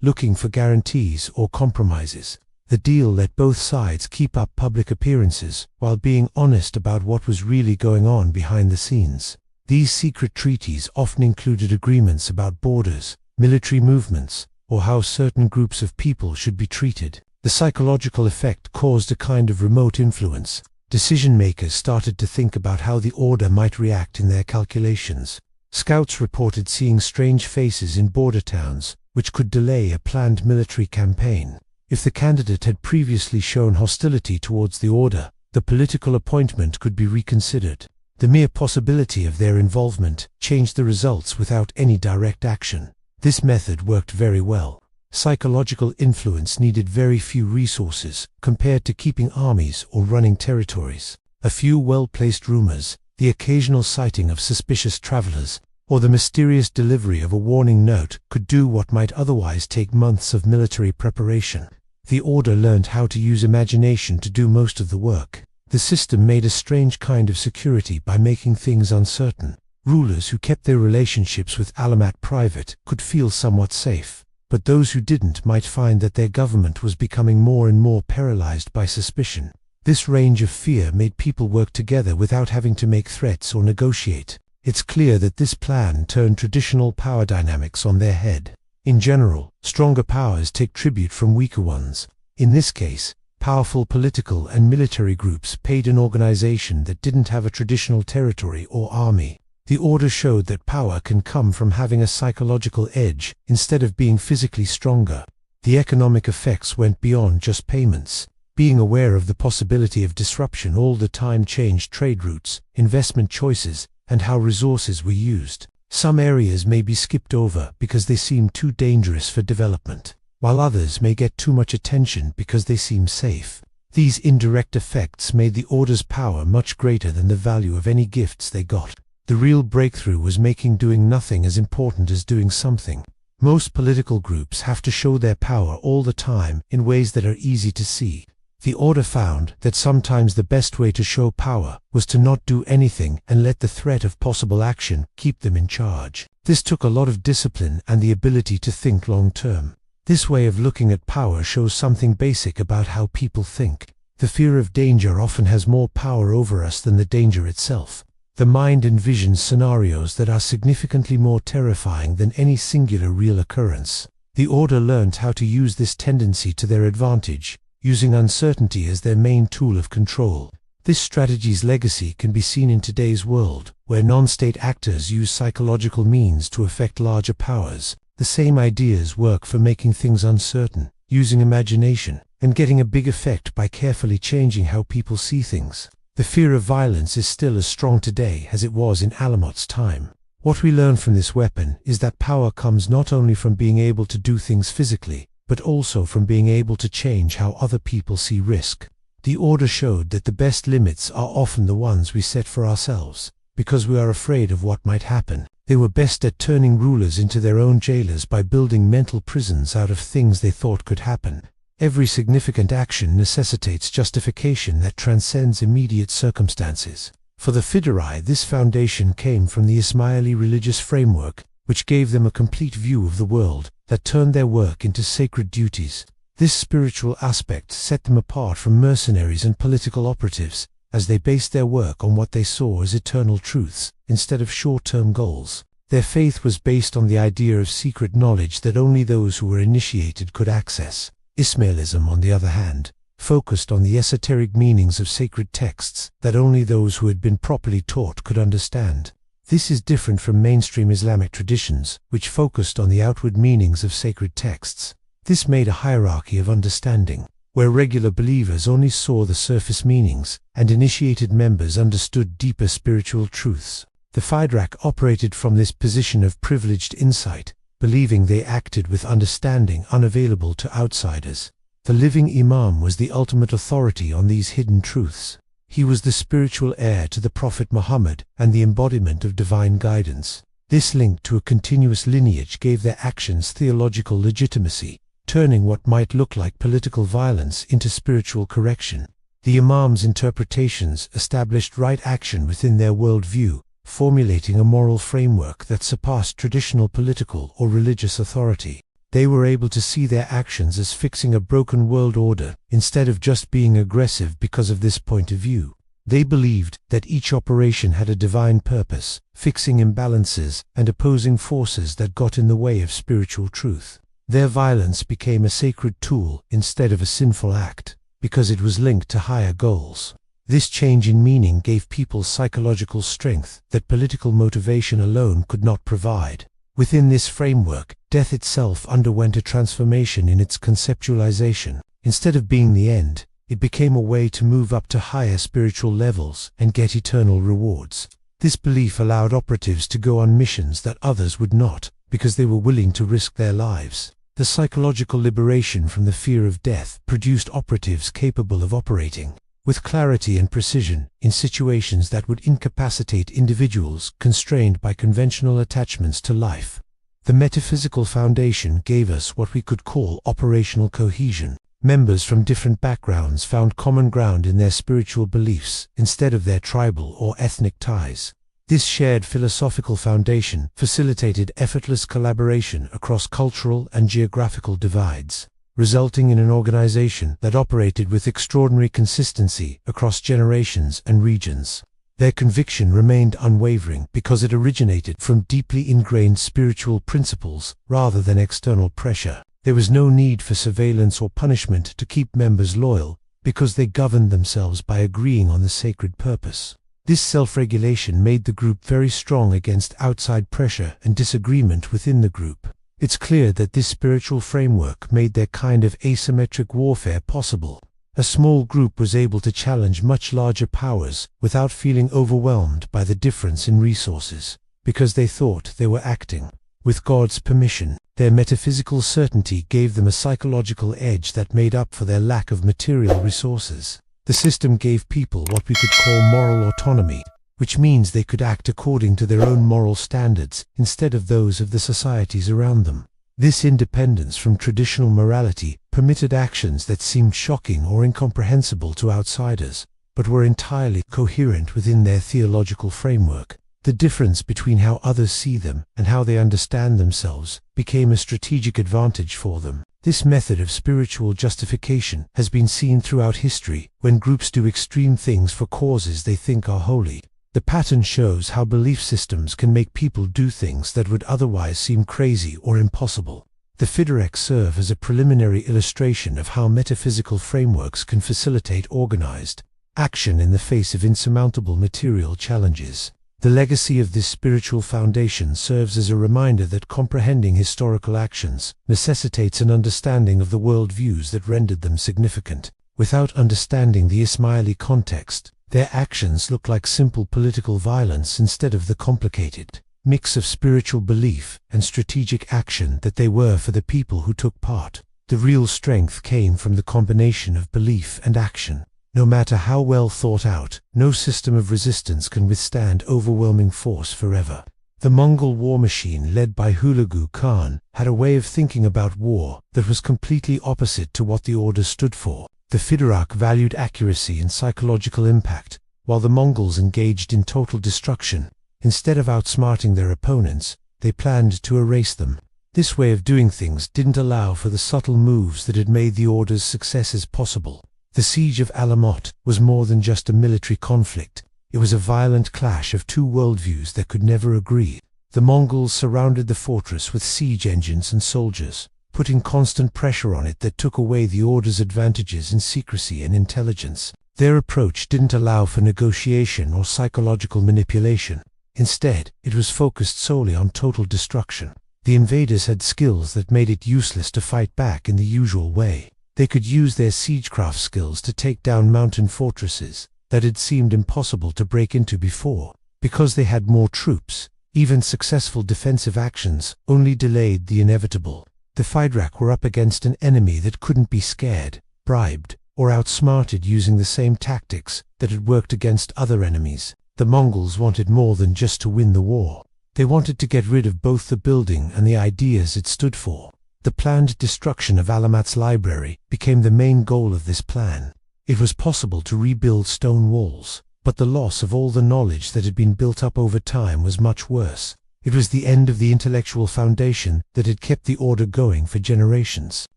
looking for guarantees or compromises. The deal let both sides keep up public appearances while being honest about what was really going on behind the scenes. These secret treaties often included agreements about borders, military movements, or how certain groups of people should be treated. The psychological effect caused a kind of remote influence. Decision-makers started to think about how the order might react in their calculations. Scouts reported seeing strange faces in border towns, which could delay a planned military campaign. If the candidate had previously shown hostility towards the order, the political appointment could be reconsidered. The mere possibility of their involvement changed the results without any direct action. This method worked very well. Psychological influence needed very few resources compared to keeping armies or running territories. A few well-placed rumors, the occasional sighting of suspicious travelers, or the mysterious delivery of a warning note could do what might otherwise take months of military preparation. The order learned how to use imagination to do most of the work. The system made a strange kind of security by making things uncertain. Rulers who kept their relationships with Alamut private could feel somewhat safe, but those who didn't might find that their government was becoming more and more paralyzed by suspicion. This range of fear made people work together without having to make threats or negotiate. It's clear that this plan turned traditional power dynamics on their head. In general, stronger powers take tribute from weaker ones. In this case, powerful political and military groups paid an organization that didn't have a traditional territory or army. The order showed that power can come from having a psychological edge instead of being physically stronger. The economic effects went beyond just payments. Being aware of the possibility of disruption all the time changed trade routes, investment choices, and how resources were used. Some areas may be skipped over because they seem too dangerous for development, while others may get too much attention because they seem safe. These indirect effects made the Order's power much greater than the value of any gifts they got. The real breakthrough was making doing nothing as important as doing something. Most political groups have to show their power all the time in ways that are easy to see. The Order found that sometimes the best way to show power was to not do anything and let the threat of possible action keep them in charge. This took a lot of discipline and the ability to think long term. This way of looking at power shows something basic about how people think. The fear of danger often has more power over us than the danger itself. The mind envisions scenarios that are significantly more terrifying than any singular real occurrence. The Order learned how to use this tendency to their advantage, using uncertainty as their main tool of control. This strategy's legacy can be seen in today's world, where non-state actors use psychological means to affect larger powers. The same ideas work for making things uncertain, using imagination, and getting a big effect by carefully changing how people see things. The fear of violence is still as strong today as it was in Alamut's time. What we learn from this weapon is that power comes not only from being able to do things physically, but also from being able to change how other people see risk. The Order showed that the best limits are often the ones we set for ourselves, because we are afraid of what might happen. They were best at turning rulers into their own jailers by building mental prisons out of things they thought could happen. Every significant action necessitates justification that transcends immediate circumstances. For the Fidārī, this foundation came from the Ismaili religious framework, which gave them a complete view of the world, that turned their work into sacred duties. This spiritual aspect set them apart from mercenaries and political operatives, as they based their work on what they saw as eternal truths, instead of short-term goals. Their faith was based on the idea of secret knowledge that only those who were initiated could access. Ismailism, on the other hand, focused on the esoteric meanings of sacred texts that only those who had been properly taught could understand. This is different from mainstream Islamic traditions, which focused on the outward meanings of sacred texts. This made a hierarchy of understanding, where regular believers only saw the surface meanings, and initiated members understood deeper spiritual truths. The Fidārī operated from this position of privileged insight, believing they acted with understanding unavailable to outsiders. The living Imam was the ultimate authority on these hidden truths. He was the spiritual heir to the Prophet Muhammad and the embodiment of divine guidance. This link to a continuous lineage gave their actions theological legitimacy, turning what might look like political violence into spiritual correction. The Imam's interpretations established right action within their worldview, formulating a moral framework that surpassed traditional political or religious authority. They were able to see their actions as fixing a broken world order, instead of just being aggressive because of this point of view. They believed that each operation had a divine purpose, fixing imbalances and opposing forces that got in the way of spiritual truth. Their violence became a sacred tool instead of a sinful act, because it was linked to higher goals. This change in meaning gave people psychological strength that political motivation alone could not provide. Within this framework, death itself underwent a transformation in its conceptualization. Instead of being the end, it became a way to move up to higher spiritual levels and get eternal rewards. This belief allowed operatives to go on missions that others would not, because they were willing to risk their lives. The psychological liberation from the fear of death produced operatives capable of operating with clarity and precision in situations that would incapacitate individuals constrained by conventional attachments to life. The metaphysical foundation gave us what we could call operational cohesion. Members from different backgrounds found common ground in their spiritual beliefs instead of their tribal or ethnic ties. This shared philosophical foundation facilitated effortless collaboration across cultural and geographical divides, resulting in an organization that operated with extraordinary consistency across generations and regions. Their conviction remained unwavering because it originated from deeply ingrained spiritual principles rather than external pressure. There was no need for surveillance or punishment to keep members loyal because they governed themselves by agreeing on the sacred purpose. This self-regulation made the group very strong against outside pressure and disagreement within the group. It's clear that this spiritual framework made their kind of asymmetric warfare possible. A small group was able to challenge much larger powers without feeling overwhelmed by the difference in resources. because they thought they were acting with God's permission. Their metaphysical certainty gave them a psychological edge that made up for their lack of material resources. The system gave people what we could call moral autonomy, which means they could act according to their own moral standards instead of those of the societies around them. This independence from traditional morality permitted actions that seemed shocking or incomprehensible to outsiders, but were entirely coherent within their theological framework. The difference between how others see them and how they understand themselves became a strategic advantage for them. This method of spiritual justification has been seen throughout history when groups do extreme things for causes they think are holy. The pattern shows how belief systems can make people do things that would otherwise seem crazy or impossible. The Fidārī serve as a preliminary illustration of how metaphysical frameworks can facilitate organized action in the face of insurmountable material challenges. The legacy of this spiritual foundation serves as a reminder that comprehending historical actions necessitates an understanding of the worldviews that rendered them significant. Without understanding the Ismaili context, their actions look like simple political violence instead of the complicated mix of spiritual belief and strategic action that they were for the people who took part. The real strength came from the combination of belief and action. No matter how well thought out, no system of resistance can withstand overwhelming force forever. The Mongol war machine led by Hulagu Khan had a way of thinking about war that was completely opposite to what the order stood for. The Fidārī valued accuracy and psychological impact, while the Mongols engaged in total destruction. Instead of outsmarting their opponents, they planned to erase them. This way of doing things didn't allow for the subtle moves that had made the order's successes possible. The siege of Alamut was more than just a military conflict. It was a violent clash of two worldviews that could never agree. The Mongols surrounded the fortress with siege engines and soldiers, putting constant pressure on it that took away the order's advantages in secrecy and intelligence. Their approach didn't allow for negotiation or psychological manipulation. Instead, it was focused solely on total destruction. The invaders had skills that made it useless to fight back in the usual way. They could use their siegecraft skills to take down mountain fortresses that had seemed impossible to break into before. Because they had more troops, even successful defensive actions only delayed the inevitable. The Fidārī were up against an enemy that couldn't be scared, bribed, or outsmarted using the same tactics that had worked against other enemies. The Mongols wanted more than just to win the war. They wanted to get rid of both the building and the ideas it stood for. The planned destruction of Alamut's library became the main goal of this plan. It was possible to rebuild stone walls, but the loss of all the knowledge that had been built up over time was much worse. It was the end of the intellectual foundation that had kept the order going for generations.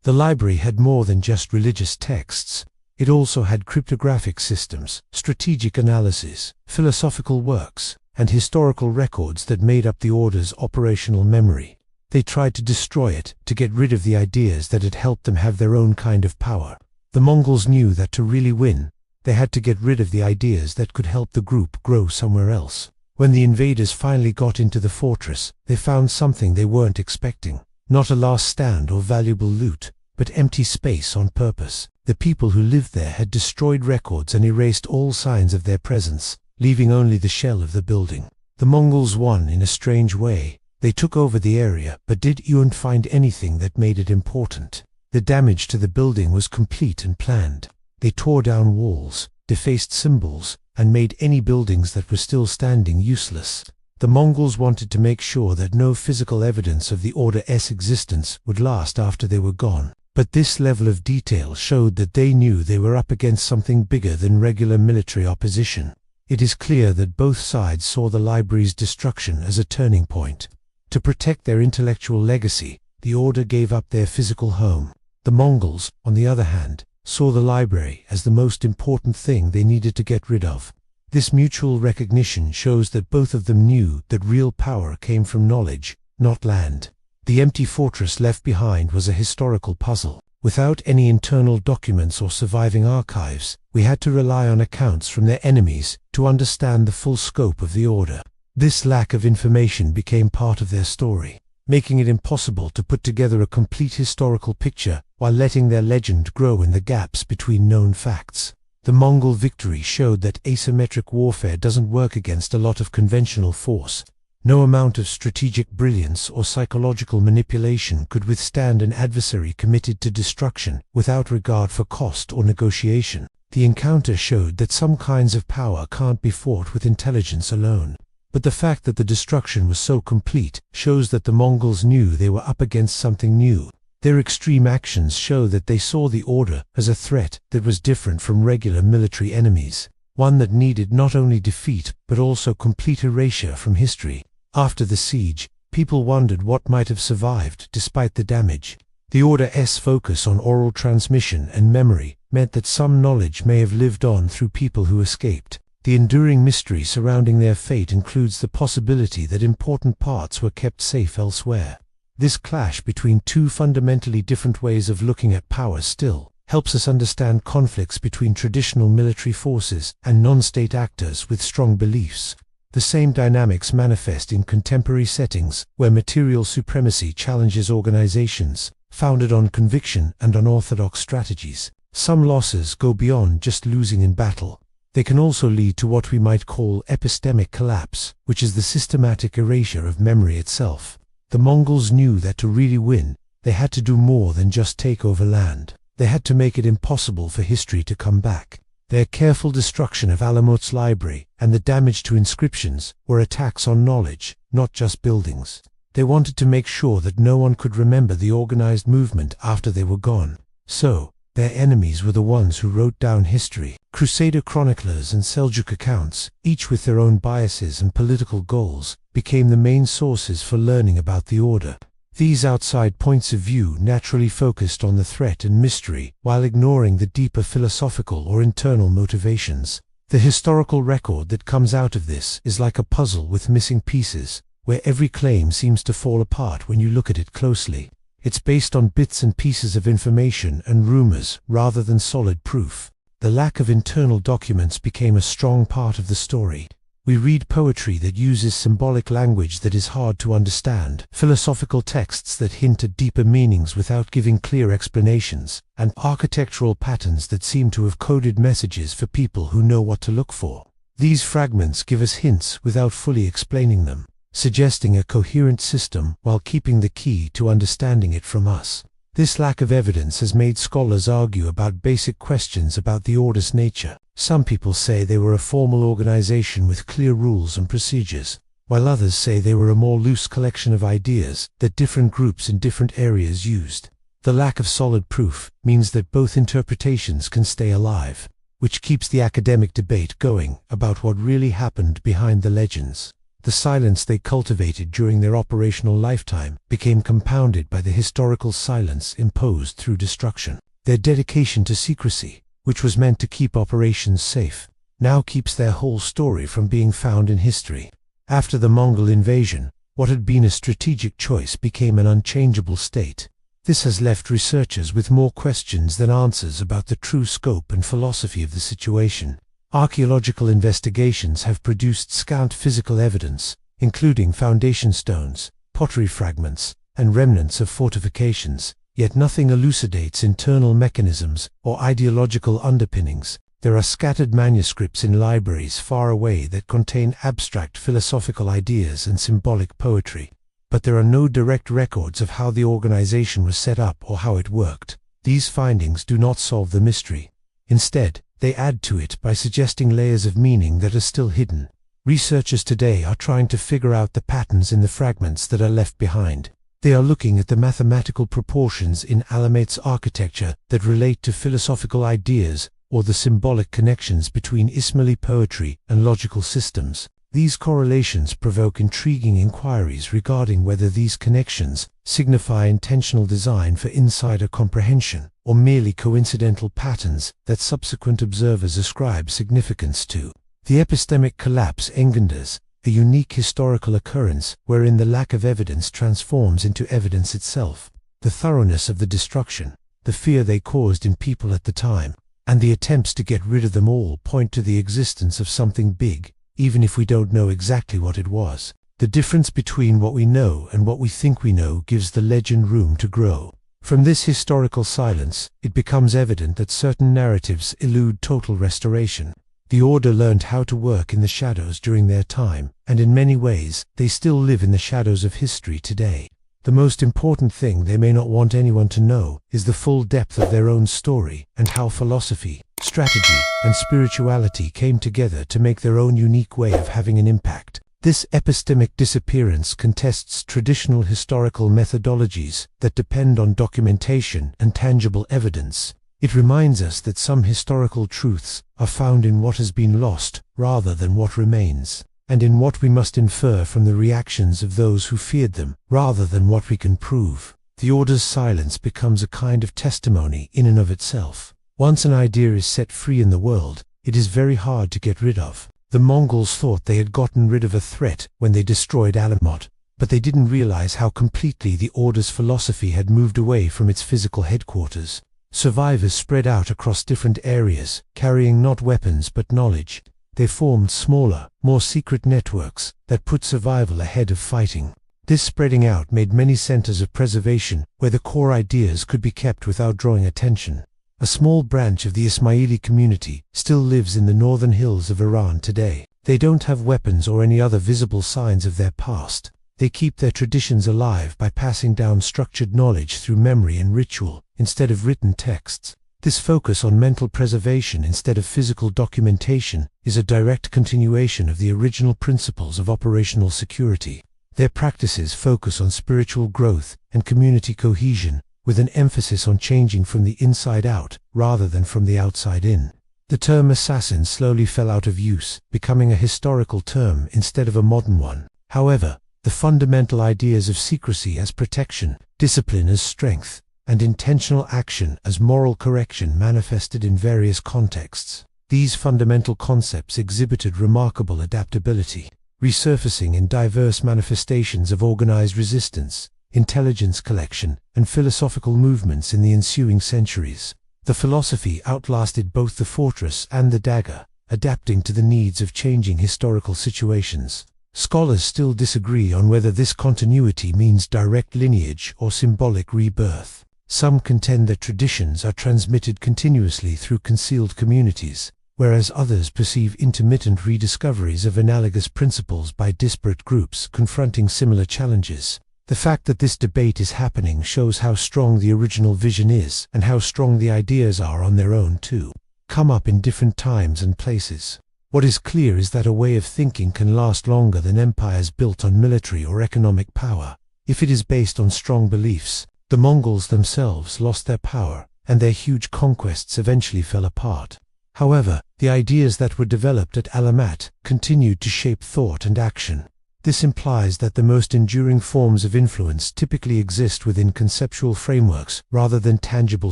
The library had more than just religious texts. It also had cryptographic systems, strategic analysis, philosophical works, and historical records that made up the order's operational memory. They tried to destroy it to get rid of the ideas that had helped them have their own kind of power. The Mongols knew that to really win, they had to get rid of the ideas that could help the group grow somewhere else. When the invaders finally got into the fortress, they found something they weren't expecting. Not a last stand or valuable loot, but empty space on purpose. The people who lived there had destroyed records and erased all signs of their presence, leaving only the shell of the building. The Mongols won in a strange way. They took over the area, but didn't find anything that made it important. The damage to the building was complete and planned. They tore down walls, defaced symbols, and made any buildings that were still standing useless. The Mongols wanted to make sure that no physical evidence of the Order's existence would last after they were gone. But this level of detail showed that they knew they were up against something bigger than regular military opposition. It is clear that both sides saw the library's destruction as a turning point. To protect their intellectual legacy, the Order gave up their physical home. The Mongols, on the other hand, saw the library as the most important thing they needed to get rid of. This mutual recognition shows that both of them knew that real power came from knowledge, not land. The empty fortress left behind was a historical puzzle. Without any internal documents or surviving archives, we had to rely on accounts from their enemies to understand the full scope of the Order. This lack of information became part of their story, making it impossible to put together a complete historical picture while letting their legend grow in the gaps between known facts. The Mongol victory showed that asymmetric warfare doesn't work against a lot of conventional force. No amount of strategic brilliance or psychological manipulation could withstand an adversary committed to destruction without regard for cost or negotiation. The encounter showed that some kinds of power can't be fought with intelligence alone. But the fact that the destruction was so complete shows that the Mongols knew they were up against something new. Their extreme actions show that they saw the order as a threat that was different from regular military enemies, one that needed not only defeat but also complete erasure from history. After the siege, people wondered what might have survived despite the damage. The Order's focus on oral transmission and memory meant that some knowledge may have lived on through people who escaped. The enduring mystery surrounding their fate includes the possibility that important parts were kept safe elsewhere. This clash between two fundamentally different ways of looking at power still helps us understand conflicts between traditional military forces and non-state actors with strong beliefs. The same dynamics manifest in contemporary settings where material supremacy challenges organizations founded on conviction and unorthodox strategies. Some losses go beyond just losing in battle. They can also lead to what we might call epistemic collapse, which is the systematic erasure of memory itself. The Mongols knew that to really win, they had to do more than just take over land. They had to make it impossible for history to come back. Their careful destruction of Alamut's library and the damage to inscriptions were attacks on knowledge, not just buildings. They wanted to make sure that no one could remember the organized movement after they were gone. So, their enemies were the ones who wrote down history. Crusader chroniclers and Seljuk accounts, each with their own biases and political goals, became the main sources for learning about the order. These outside points of view naturally focused on the threat and mystery while ignoring the deeper philosophical or internal motivations. The historical record that comes out of this is like a puzzle with missing pieces, where every claim seems to fall apart when you look at it closely. It's based on bits and pieces of information and rumors rather than solid proof. The lack of internal documents became a strong part of the story. We read poetry that uses symbolic language that is hard to understand, philosophical texts that hint at deeper meanings without giving clear explanations, and architectural patterns that seem to have coded messages for people who know what to look for. These fragments give us hints without fully explaining them, suggesting a coherent system while keeping the key to understanding it from us. This lack of evidence has made scholars argue about basic questions about the order's nature. Some people say they were a formal organization with clear rules and procedures, while others say they were a more loose collection of ideas that different groups in different areas used. The lack of solid proof means that both interpretations can stay alive, which keeps the academic debate going about what really happened behind the legends. The silence they cultivated during their operational lifetime became compounded by the historical silence imposed through destruction. Their dedication to secrecy, which was meant to keep operations safe, now keeps their whole story from being found in history. After the Mongol invasion, what had been a strategic choice became an unchangeable state. This has left researchers with more questions than answers about the true scope and philosophy of the situation. Archaeological investigations have produced scant physical evidence, including foundation stones, pottery fragments, and remnants of fortifications, yet nothing elucidates internal mechanisms or ideological underpinnings. There are scattered manuscripts in libraries far away that contain abstract philosophical ideas and symbolic poetry, but there are no direct records of how the organization was set up or how it worked. These findings do not solve the mystery. Instead, they add to it by suggesting layers of meaning that are still hidden. Researchers today are trying to figure out the patterns in the fragments that are left behind. They are looking at the mathematical proportions in Alamut's architecture that relate to philosophical ideas or the symbolic connections between Ismaili poetry and logical systems. These correlations provoke intriguing inquiries regarding whether these connections signify intentional design for insider comprehension, or merely coincidental patterns that subsequent observers ascribe significance to. The epistemic collapse engenders a unique historical occurrence wherein the lack of evidence transforms into evidence itself. The thoroughness of the destruction, the fear they caused in people at the time, and the attempts to get rid of them all point to the existence of something big, even if we don't know exactly what it was. The difference between what we know and what we think we know gives the legend room to grow. From this historical silence, it becomes evident that certain narratives elude total restoration. The order learned how to work in the shadows during their time, and in many ways, they still live in the shadows of history today. The most important thing they may not want anyone to know is the full depth of their own story and how philosophy, strategy, and spirituality came together to make their own unique way of having an impact. This epistemic disappearance contests traditional historical methodologies that depend on documentation and tangible evidence. It reminds us that some historical truths are found in what has been lost rather than what remains, and in what we must infer from the reactions of those who feared them rather than what we can prove. The order's silence becomes a kind of testimony in and of itself. Once an idea is set free in the world, it is very hard to get rid of. The Mongols thought they had gotten rid of a threat when they destroyed Alamut, but they didn't realize how completely the order's philosophy had moved away from its physical headquarters. Survivors spread out across different areas, carrying not weapons but knowledge. They formed smaller, more secret networks that put survival ahead of fighting. This spreading out made many centers of preservation where the core ideas could be kept without drawing attention. A small branch of the Ismaili community still lives in the northern hills of Iran today. They don't have weapons or any other visible signs of their past. They keep their traditions alive by passing down structured knowledge through memory and ritual, instead of written texts. This focus on mental preservation instead of physical documentation is a direct continuation of the original principles of operational security. Their practices focus on spiritual growth and community cohesion, with an emphasis on changing from the inside out rather than from the outside in. The term assassin slowly fell out of use, becoming a historical term instead of a modern one. However, the fundamental ideas of secrecy as protection, discipline as strength, and intentional action as moral correction manifested in various contexts. These fundamental concepts exhibited remarkable adaptability, resurfacing in diverse manifestations of organized resistance, intelligence collection, and philosophical movements in the ensuing centuries. The philosophy outlasted both the fortress and the dagger, adapting to the needs of changing historical situations. Scholars still disagree on whether this continuity means direct lineage or symbolic rebirth. Some contend that traditions are transmitted continuously through concealed communities, whereas others perceive intermittent rediscoveries of analogous principles by disparate groups confronting similar challenges. The fact that this debate is happening shows how strong the original vision is and how strong the ideas are on their own too, come up in different times and places. What is clear is that a way of thinking can last longer than empires built on military or economic power, if it is based on strong beliefs. The Mongols themselves lost their power, and their huge conquests eventually fell apart. However, the ideas that were developed at Alamut continued to shape thought and action. This implies that the most enduring forms of influence typically exist within conceptual frameworks rather than tangible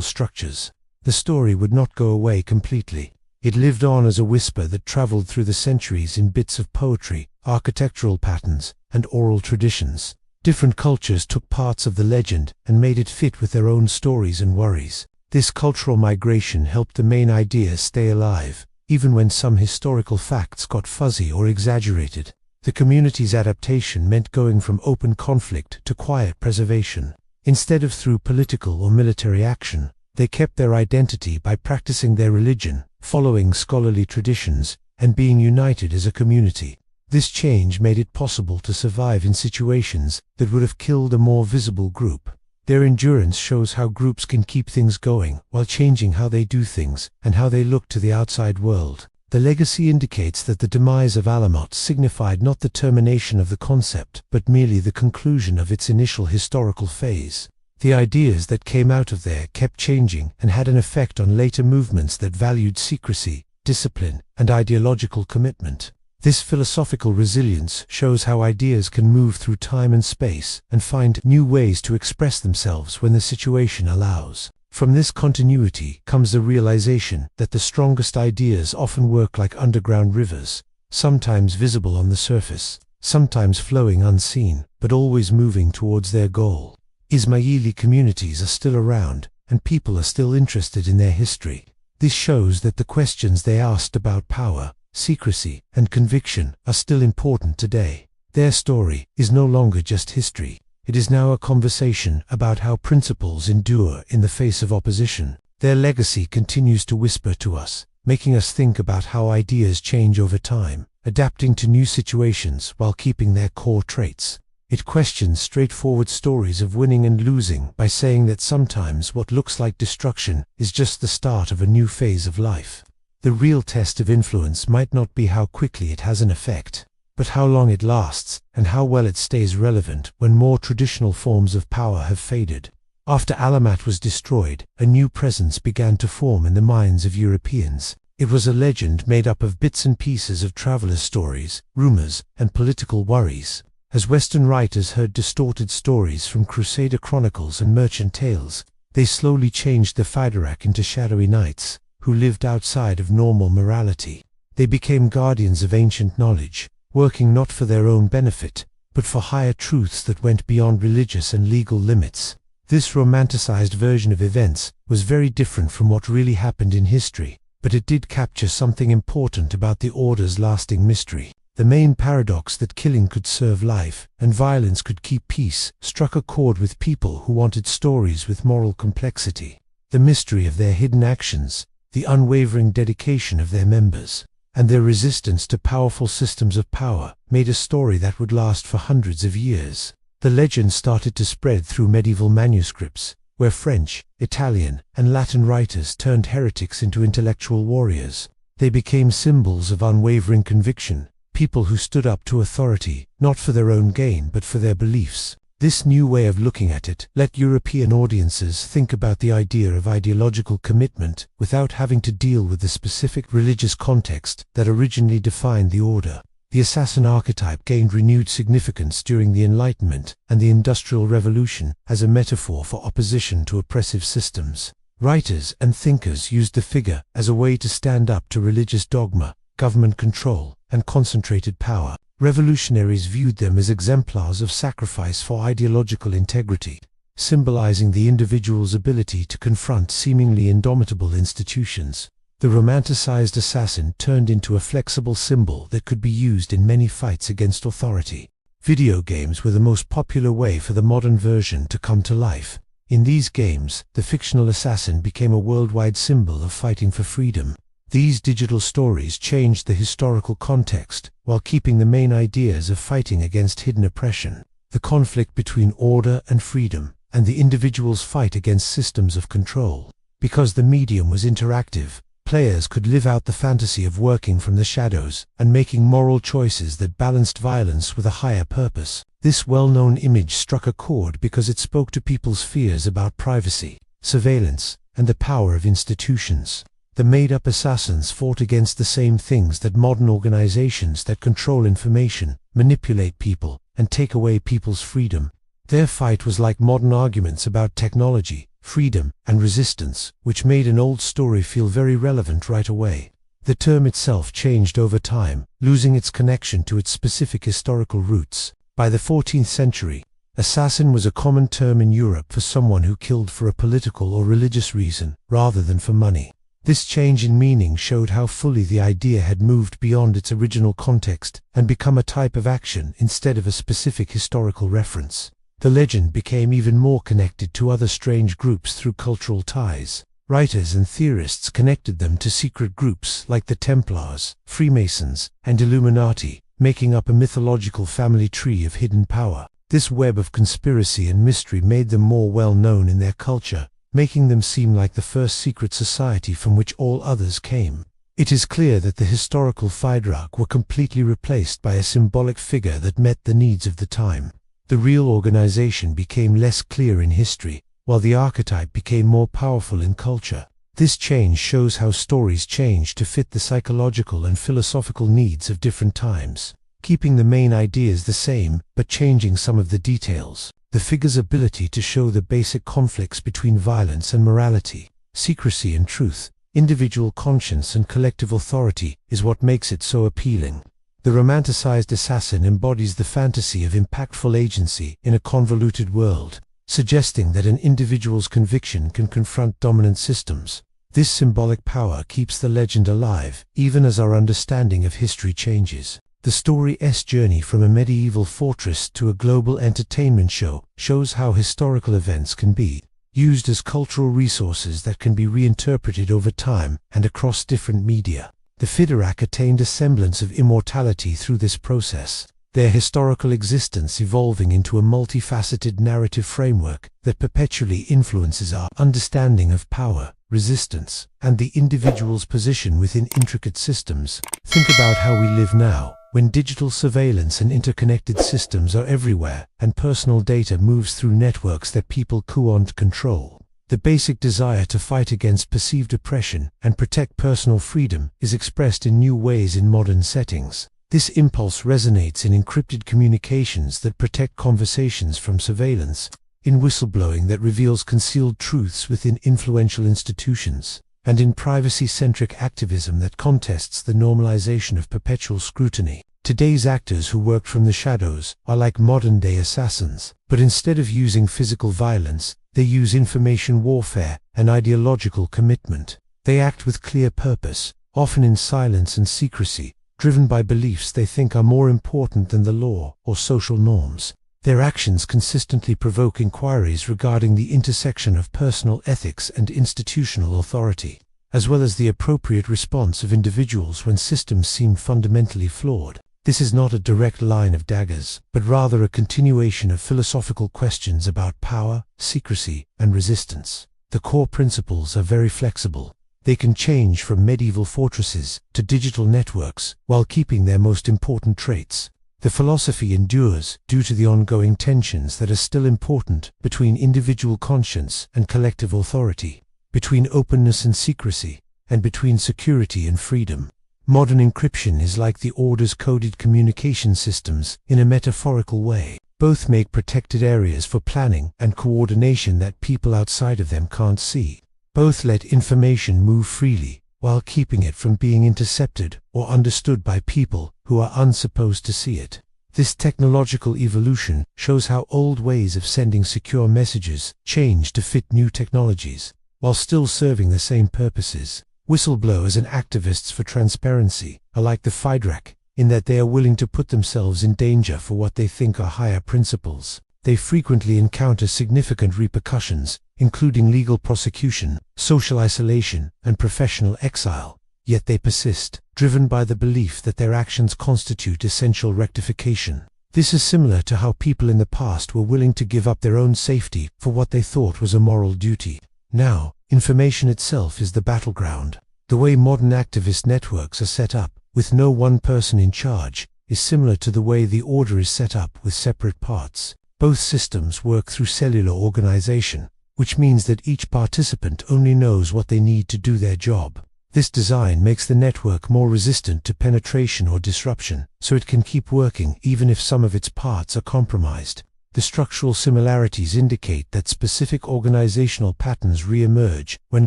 structures. The story would not go away completely. It lived on as a whisper that traveled through the centuries in bits of poetry, architectural patterns, and oral traditions. Different cultures took parts of the legend and made it fit with their own stories and worries. This cultural migration helped the main ideas stay alive, even when some historical facts got fuzzy or exaggerated. The community's adaptation meant going from open conflict to quiet preservation. Instead of through political or military action, they kept their identity by practicing their religion, following scholarly traditions, and being united as a community. This change made it possible to survive in situations that would have killed a more visible group. Their endurance shows how groups can keep things going while changing how they do things and how they look to the outside world. The legacy indicates that the demise of Alamut signified not the termination of the concept, but merely the conclusion of its initial historical phase. The ideas that came out of there kept changing and had an effect on later movements that valued secrecy, discipline, and ideological commitment. This philosophical resilience shows how ideas can move through time and space and find new ways to express themselves when the situation allows. From this continuity comes the realization that the strongest ideas often work like underground rivers, sometimes visible on the surface, sometimes flowing unseen, but always moving towards their goal. Ismaili communities are still around, and people are still interested in their history. This shows that the questions they asked about power, secrecy, and conviction are still important today. Their story is no longer just history. It is now a conversation about how principles endure in the face of opposition. Their legacy continues to whisper to us, making us think about how ideas change over time, adapting to new situations while keeping their core traits. It questions straightforward stories of winning and losing by saying that sometimes what looks like destruction is just the start of a new phase of life. The real test of influence might not be how quickly it has an effect, but how long it lasts and how well it stays relevant when more traditional forms of power have faded. After Alamut was destroyed, a new presence began to form in the minds of Europeans. It was a legend made up of bits and pieces of travelers' stories, rumors, and political worries. As Western writers heard distorted stories from Crusader chronicles and merchant tales, they slowly changed the Fidārī into shadowy knights, who lived outside of normal morality. They became guardians of ancient knowledge, working not for their own benefit, but for higher truths that went beyond religious and legal limits. This romanticized version of events was very different from what really happened in history, but it did capture something important about the Order's lasting mystery. The main paradox that killing could serve life, and violence could keep peace, struck a chord with people who wanted stories with moral complexity. The mystery of their hidden actions, the unwavering dedication of their members, and their resistance to powerful systems of power, made a story that would last for hundreds of years. The legend started to spread through medieval manuscripts, where French, Italian, and Latin writers turned heretics into intellectual warriors. They became symbols of unwavering conviction, people who stood up to authority, not for their own gain but for their beliefs. This new way of looking at it let European audiences think about the idea of ideological commitment without having to deal with the specific religious context that originally defined the Order. The assassin archetype gained renewed significance during the Enlightenment and the Industrial Revolution as a metaphor for opposition to oppressive systems. Writers and thinkers used the figure as a way to stand up to religious dogma, government control, and concentrated power. Revolutionaries viewed them as exemplars of sacrifice for ideological integrity, symbolizing the individual's ability to confront seemingly indomitable institutions. The romanticized assassin turned into a flexible symbol that could be used in many fights against authority. Video games were the most popular way for the modern version to come to life. In these games, the fictional assassin became a worldwide symbol of fighting for freedom. These digital stories changed the historical context while keeping the main ideas of fighting against hidden oppression, the conflict between order and freedom, and the individual's fight against systems of control. Because the medium was interactive, players could live out the fantasy of working from the shadows and making moral choices that balanced violence with a higher purpose. This well-known image struck a chord because it spoke to people's fears about privacy, surveillance, and the power of institutions. The made-up assassins fought against the same things that modern organizations that control information, manipulate people, and take away people's freedom. Their fight was like modern arguments about technology, freedom, and resistance, which made an old story feel very relevant right away. The term itself changed over time, losing its connection to its specific historical roots. By the 14th century, assassin was a common term in Europe for someone who killed for a political or religious reason, rather than for money. This change in meaning showed how fully the idea had moved beyond its original context and become a type of action instead of a specific historical reference. The legend became even more connected to other strange groups through cultural ties. Writers and theorists connected them to secret groups like the Templars, Freemasons, and Illuminati, making up a mythological family tree of hidden power. This web of conspiracy and mystery made them more well known in their culture, making them seem like the first secret society from which all others came. It is clear that the historical Fidārī were completely replaced by a symbolic figure that met the needs of the time. The real organization became less clear in history, while the archetype became more powerful in culture. This change shows how stories change to fit the psychological and philosophical needs of different times, keeping the main ideas the same, but changing some of the details. The figure's ability to show the basic conflicts between violence and morality, secrecy and truth, individual conscience and collective authority is what makes it so appealing. The romanticized assassin embodies the fantasy of impactful agency in a convoluted world, suggesting that an individual's conviction can confront dominant systems. This symbolic power keeps the legend alive, even as our understanding of history changes. The story's journey from a medieval fortress to a global entertainment show shows how historical events can be used as cultural resources that can be reinterpreted over time and across different media. The Fidārī attained a semblance of immortality through this process, their historical existence evolving into a multifaceted narrative framework that perpetually influences our understanding of power, resistance, and the individual's position within intricate systems. Think about how we live now, when digital surveillance and interconnected systems are everywhere, and personal data moves through networks that people can't control. The basic desire to fight against perceived oppression and protect personal freedom is expressed in new ways in modern settings. This impulse resonates in encrypted communications that protect conversations from surveillance, in whistleblowing that reveals concealed truths within influential institutions, and in privacy-centric activism that contests the normalization of perpetual scrutiny. Today's actors who work from the shadows are like modern-day assassins, but instead of using physical violence, they use information warfare and ideological commitment. They act with clear purpose, often in silence and secrecy, driven by beliefs they think are more important than the law or social norms. Their actions consistently provoke inquiries regarding the intersection of personal ethics and institutional authority, as well as the appropriate response of individuals when systems seem fundamentally flawed. This is not a direct line of daggers, but rather a continuation of philosophical questions about power, secrecy, and resistance. The core principles are very flexible. They can change from medieval fortresses to digital networks while keeping their most important traits. The philosophy endures due to the ongoing tensions that are still important between individual conscience and collective authority, between openness and secrecy, and between security and freedom. Modern encryption is like the orders-coded communication systems in a metaphorical way. Both make protected areas for planning and coordination that people outside of them can't see. Both let information move freely, while keeping it from being intercepted or understood by people who are unsupposed to see it. This technological evolution shows how old ways of sending secure messages change to fit new technologies, while still serving the same purposes. Whistleblowers and activists for transparency are like the Fidārī, in that they are willing to put themselves in danger for what they think are higher principles. They frequently encounter significant repercussions, including legal prosecution, social isolation, and professional exile. Yet they persist, driven by the belief that their actions constitute essential rectification. This is similar to how people in the past were willing to give up their own safety for what they thought was a moral duty. Now, information itself is the battleground. The way modern activist networks are set up, with no one person in charge, is similar to the way the order is set up with separate parts. Both systems work through cellular organization, which means that each participant only knows what they need to do their job. This design makes the network more resistant to penetration or disruption, so it can keep working even if some of its parts are compromised. The structural similarities indicate that specific organizational patterns re-emerge when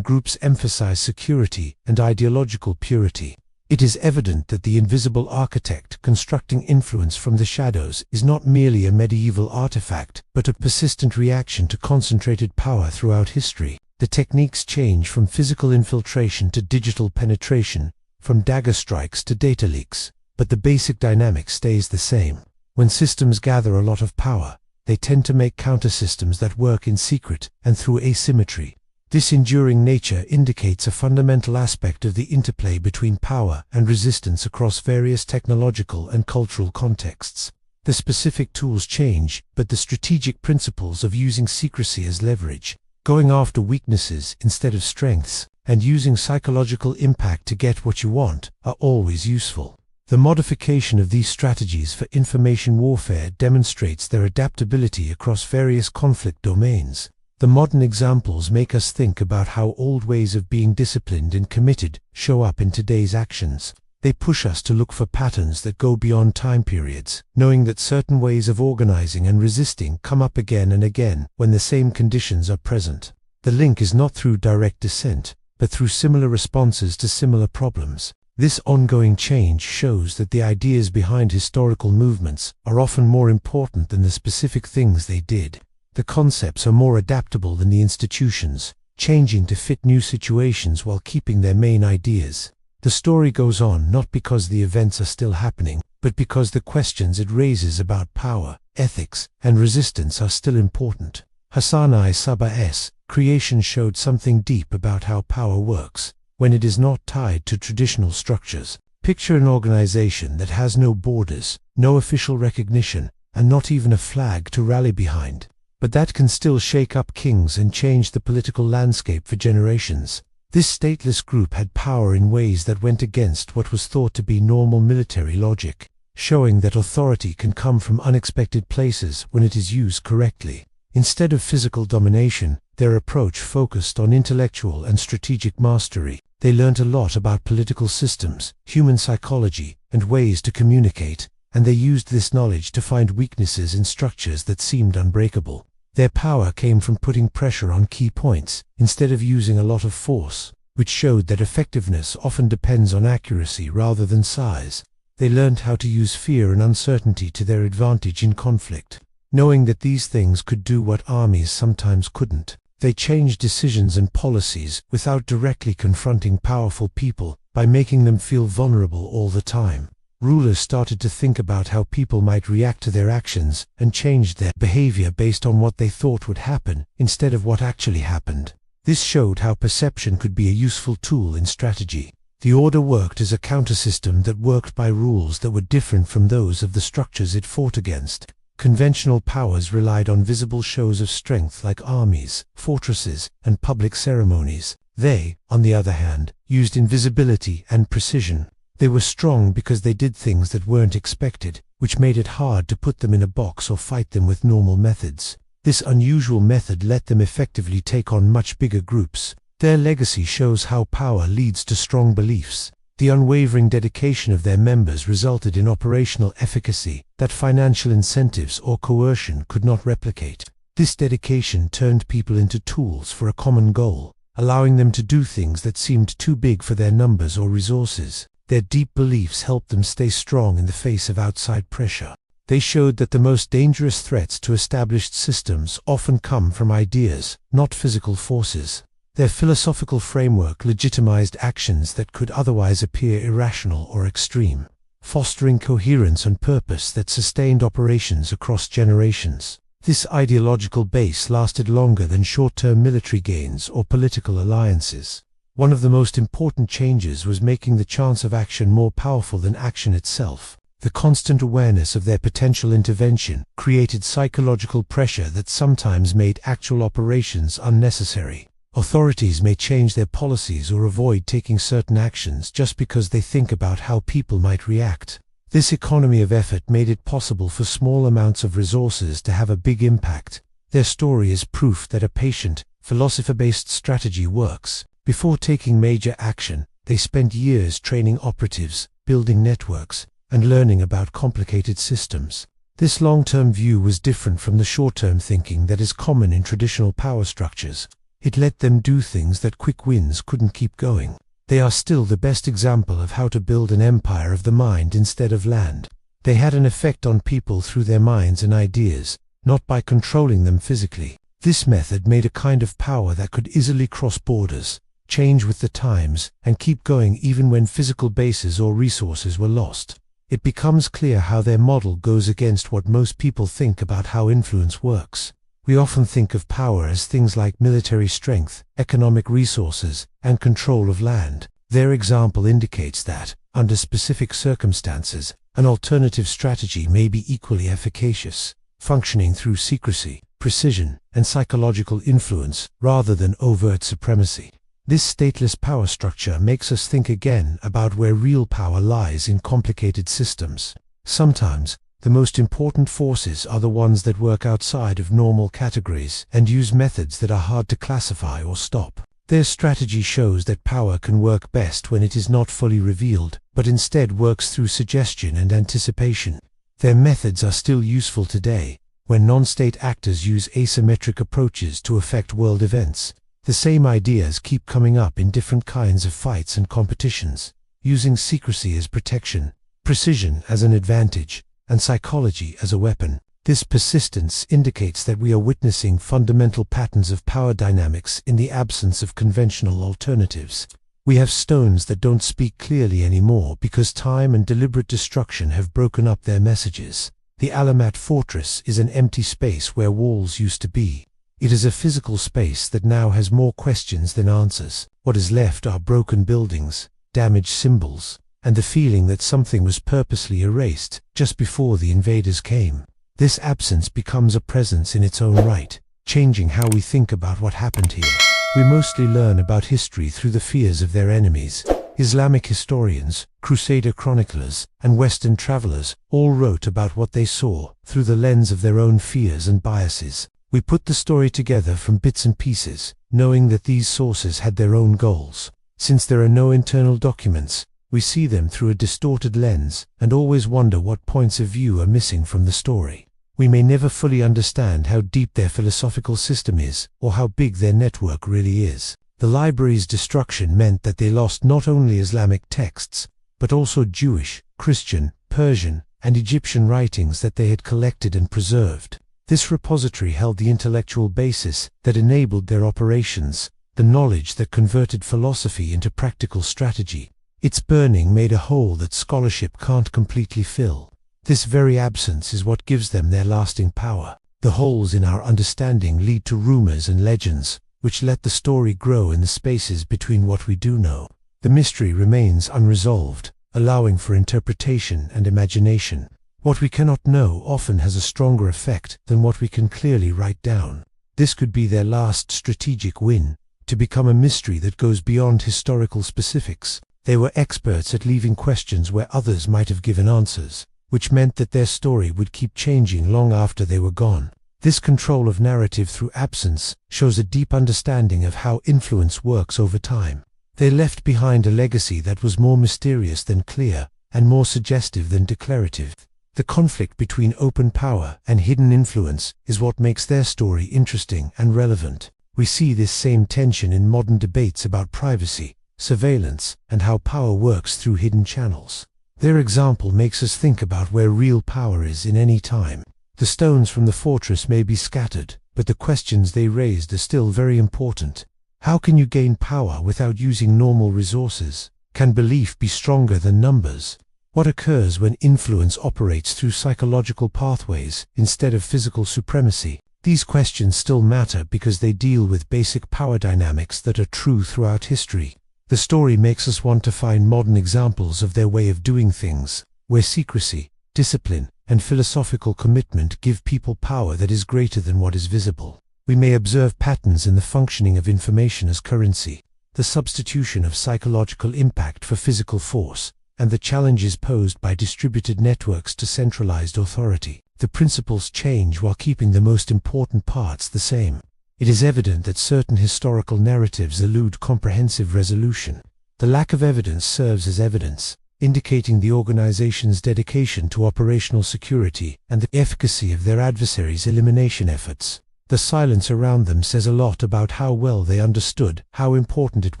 groups emphasize security and ideological purity. It is evident that the invisible architect constructing influence from the shadows is not merely a medieval artifact, but a persistent reaction to concentrated power throughout history. The techniques change from physical infiltration to digital penetration, from dagger strikes to data leaks, but the basic dynamic stays the same. When systems gather a lot of power, they tend to make countersystems that work in secret and through asymmetry. This enduring nature indicates a fundamental aspect of the interplay between power and resistance across various technological and cultural contexts. The specific tools change, but the strategic principles of using secrecy as leverage, going after weaknesses instead of strengths, and using psychological impact to get what you want, are always useful. The modification of these strategies for information warfare demonstrates their adaptability across various conflict domains. The modern examples make us think about how old ways of being disciplined and committed show up in today's actions. They push us to look for patterns that go beyond time periods, knowing that certain ways of organizing and resisting come up again and again when the same conditions are present. The link is not through direct descent, but through similar responses to similar problems. This ongoing change shows that the ideas behind historical movements are often more important than the specific things they did. The concepts are more adaptable than the institutions, changing to fit new situations while keeping their main ideas. The story goes on not because the events are still happening, but because the questions it raises about power, ethics, and resistance are still important. Hassan-i Sabbah's creation showed something deep about how power works when it is not tied to traditional structures. Picture an organization that has no borders, no official recognition, and not even a flag to rally behind. But that can still shake up kings and change the political landscape for generations. This stateless group had power in ways that went against what was thought to be normal military logic, showing that authority can come from unexpected places when it is used correctly. Instead of physical domination, their approach focused on intellectual and strategic mastery. They learnt a lot about political systems, human psychology, and ways to communicate, and they used this knowledge to find weaknesses in structures that seemed unbreakable. Their power came from putting pressure on key points, instead of using a lot of force, which showed that effectiveness often depends on accuracy rather than size. They learned how to use fear and uncertainty to their advantage in conflict. Knowing that these things could do what armies sometimes couldn't, they changed decisions and policies without directly confronting powerful people, by making them feel vulnerable all the time. Rulers started to think about how people might react to their actions and changed their behavior based on what they thought would happen instead of what actually happened. This showed how perception could be a useful tool in strategy. The order worked as a counter-system that worked by rules that were different from those of the structures it fought against. Conventional powers relied on visible shows of strength like armies, fortresses, and public ceremonies. They, on the other hand, used invisibility and precision. They were strong because they did things that weren't expected, which made it hard to put them in a box or fight them with normal methods. This unusual method let them effectively take on much bigger groups. Their legacy shows how power leads to strong beliefs. The unwavering dedication of their members resulted in operational efficacy that financial incentives or coercion could not replicate. This dedication turned people into tools for a common goal, allowing them to do things that seemed too big for their numbers or resources. Their deep beliefs helped them stay strong in the face of outside pressure. They showed that the most dangerous threats to established systems often come from ideas, not physical forces. Their philosophical framework legitimized actions that could otherwise appear irrational or extreme, fostering coherence and purpose that sustained operations across generations. This ideological base lasted longer than short-term military gains or political alliances. One of the most important changes was making the chance of action more powerful than action itself. The constant awareness of their potential intervention created psychological pressure that sometimes made actual operations unnecessary. Authorities may change their policies or avoid taking certain actions just because they think about how people might react. This economy of effort made it possible for small amounts of resources to have a big impact. Their story is proof that a patient, philosopher-based strategy works. Before taking major action, they spent years training operatives, building networks, and learning about complicated systems. This long-term view was different from the short-term thinking that is common in traditional power structures. It let them do things that quick wins couldn't keep going. They are still the best example of how to build an empire of the mind instead of land. They had an effect on people through their minds and ideas, not by controlling them physically. This method made a kind of power that could easily cross borders, change with the times, and keep going even when physical bases or resources were lost. It becomes clear how their model goes against what most people think about how influence works. We often think of power as things like military strength, economic resources, and control of land. Their example indicates that, under specific circumstances, an alternative strategy may be equally efficacious, functioning through secrecy, precision, and psychological influence rather than overt supremacy. This stateless power structure makes us think again about where real power lies in complicated systems. Sometimes, the most important forces are the ones that work outside of normal categories and use methods that are hard to classify or stop. Their strategy shows that power can work best when it is not fully revealed, but instead works through suggestion and anticipation. Their methods are still useful today, when non-state actors use asymmetric approaches to affect world events. The same ideas keep coming up in different kinds of fights and competitions, using secrecy as protection, precision as an advantage, and psychology as a weapon. This persistence indicates that we are witnessing fundamental patterns of power dynamics in the absence of conventional alternatives. We have stones that don't speak clearly anymore because time and deliberate destruction have broken up their messages. The Alamut fortress is an empty space where walls used to be. It is a physical space that now has more questions than answers. What is left are broken buildings, damaged symbols, and the feeling that something was purposely erased just before the invaders came. This absence becomes a presence in its own right, changing how we think about what happened here. We mostly learn about history through the fears of their enemies. Islamic historians, Crusader chroniclers, and Western travelers all wrote about what they saw through the lens of their own fears and biases. We put the story together from bits and pieces, knowing that these sources had their own goals. Since there are no internal documents, we see them through a distorted lens and always wonder what points of view are missing from the story. We may never fully understand how deep their philosophical system is or how big their network really is. The library's destruction meant that they lost not only Islamic texts, but also Jewish, Christian, Persian, and Egyptian writings that they had collected and preserved. This repository held the intellectual basis that enabled their operations, the knowledge that converted philosophy into practical strategy. Its burning made a hole that scholarship can't completely fill. This very absence is what gives them their lasting power. The holes in our understanding lead to rumors and legends, which let the story grow in the spaces between what we do know. The mystery remains unresolved, allowing for interpretation and imagination. What we cannot know often has a stronger effect than what we can clearly write down. This could be their last strategic win, to become a mystery that goes beyond historical specifics. They were experts at leaving questions where others might have given answers, which meant that their story would keep changing long after they were gone. This control of narrative through absence shows a deep understanding of how influence works over time. They left behind a legacy that was more mysterious than clear, and more suggestive than declarative. The conflict between open power and hidden influence is what makes their story interesting and relevant. We see this same tension in modern debates about privacy, surveillance, and how power works through hidden channels. Their example makes us think about where real power is in any time. The stones from the fortress may be scattered, but the questions they raised are still very important. How can you gain power without using normal resources? Can belief be stronger than numbers? What occurs when influence operates through psychological pathways instead of physical supremacy? These questions still matter because they deal with basic power dynamics that are true throughout history. The story makes us want to find modern examples of their way of doing things, where secrecy, discipline, and philosophical commitment give people power that is greater than what is visible. We may observe patterns in the functioning of information as currency, the substitution of psychological impact for physical force, and the challenges posed by distributed networks to centralized authority. The principles change while keeping the most important parts the same. It is evident that certain historical narratives elude comprehensive resolution. The lack of evidence serves as evidence, indicating the organization's dedication to operational security and the efficacy of their adversaries' elimination efforts. The silence around them says a lot about how well they understood how important it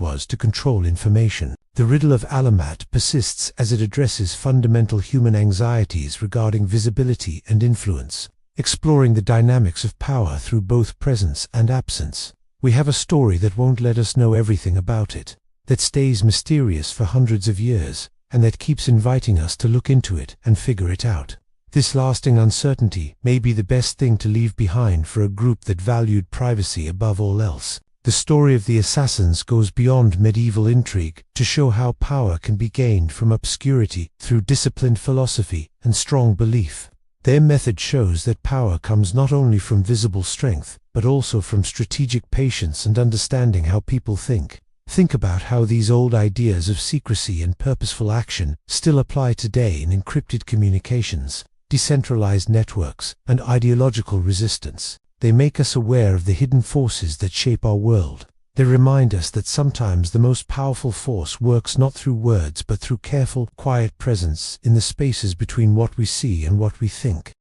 was to control information. The riddle of Alamut persists as it addresses fundamental human anxieties regarding visibility and influence, exploring the dynamics of power through both presence and absence. We have a story that won't let us know everything about it, that stays mysterious for hundreds of years, and that keeps inviting us to look into it and figure it out. This lasting uncertainty may be the best thing to leave behind for a group that valued privacy above all else. The story of the assassins goes beyond medieval intrigue to show how power can be gained from obscurity through disciplined philosophy and strong belief. Their method shows that power comes not only from visible strength, but also from strategic patience and understanding how people think. Think about how these old ideas of secrecy and purposeful action still apply today in encrypted communications, decentralized networks, and ideological resistance. They make us aware of the hidden forces that shape our world. They remind us that sometimes the most powerful force works not through words but through careful, quiet presence in the spaces between what we see and what we think.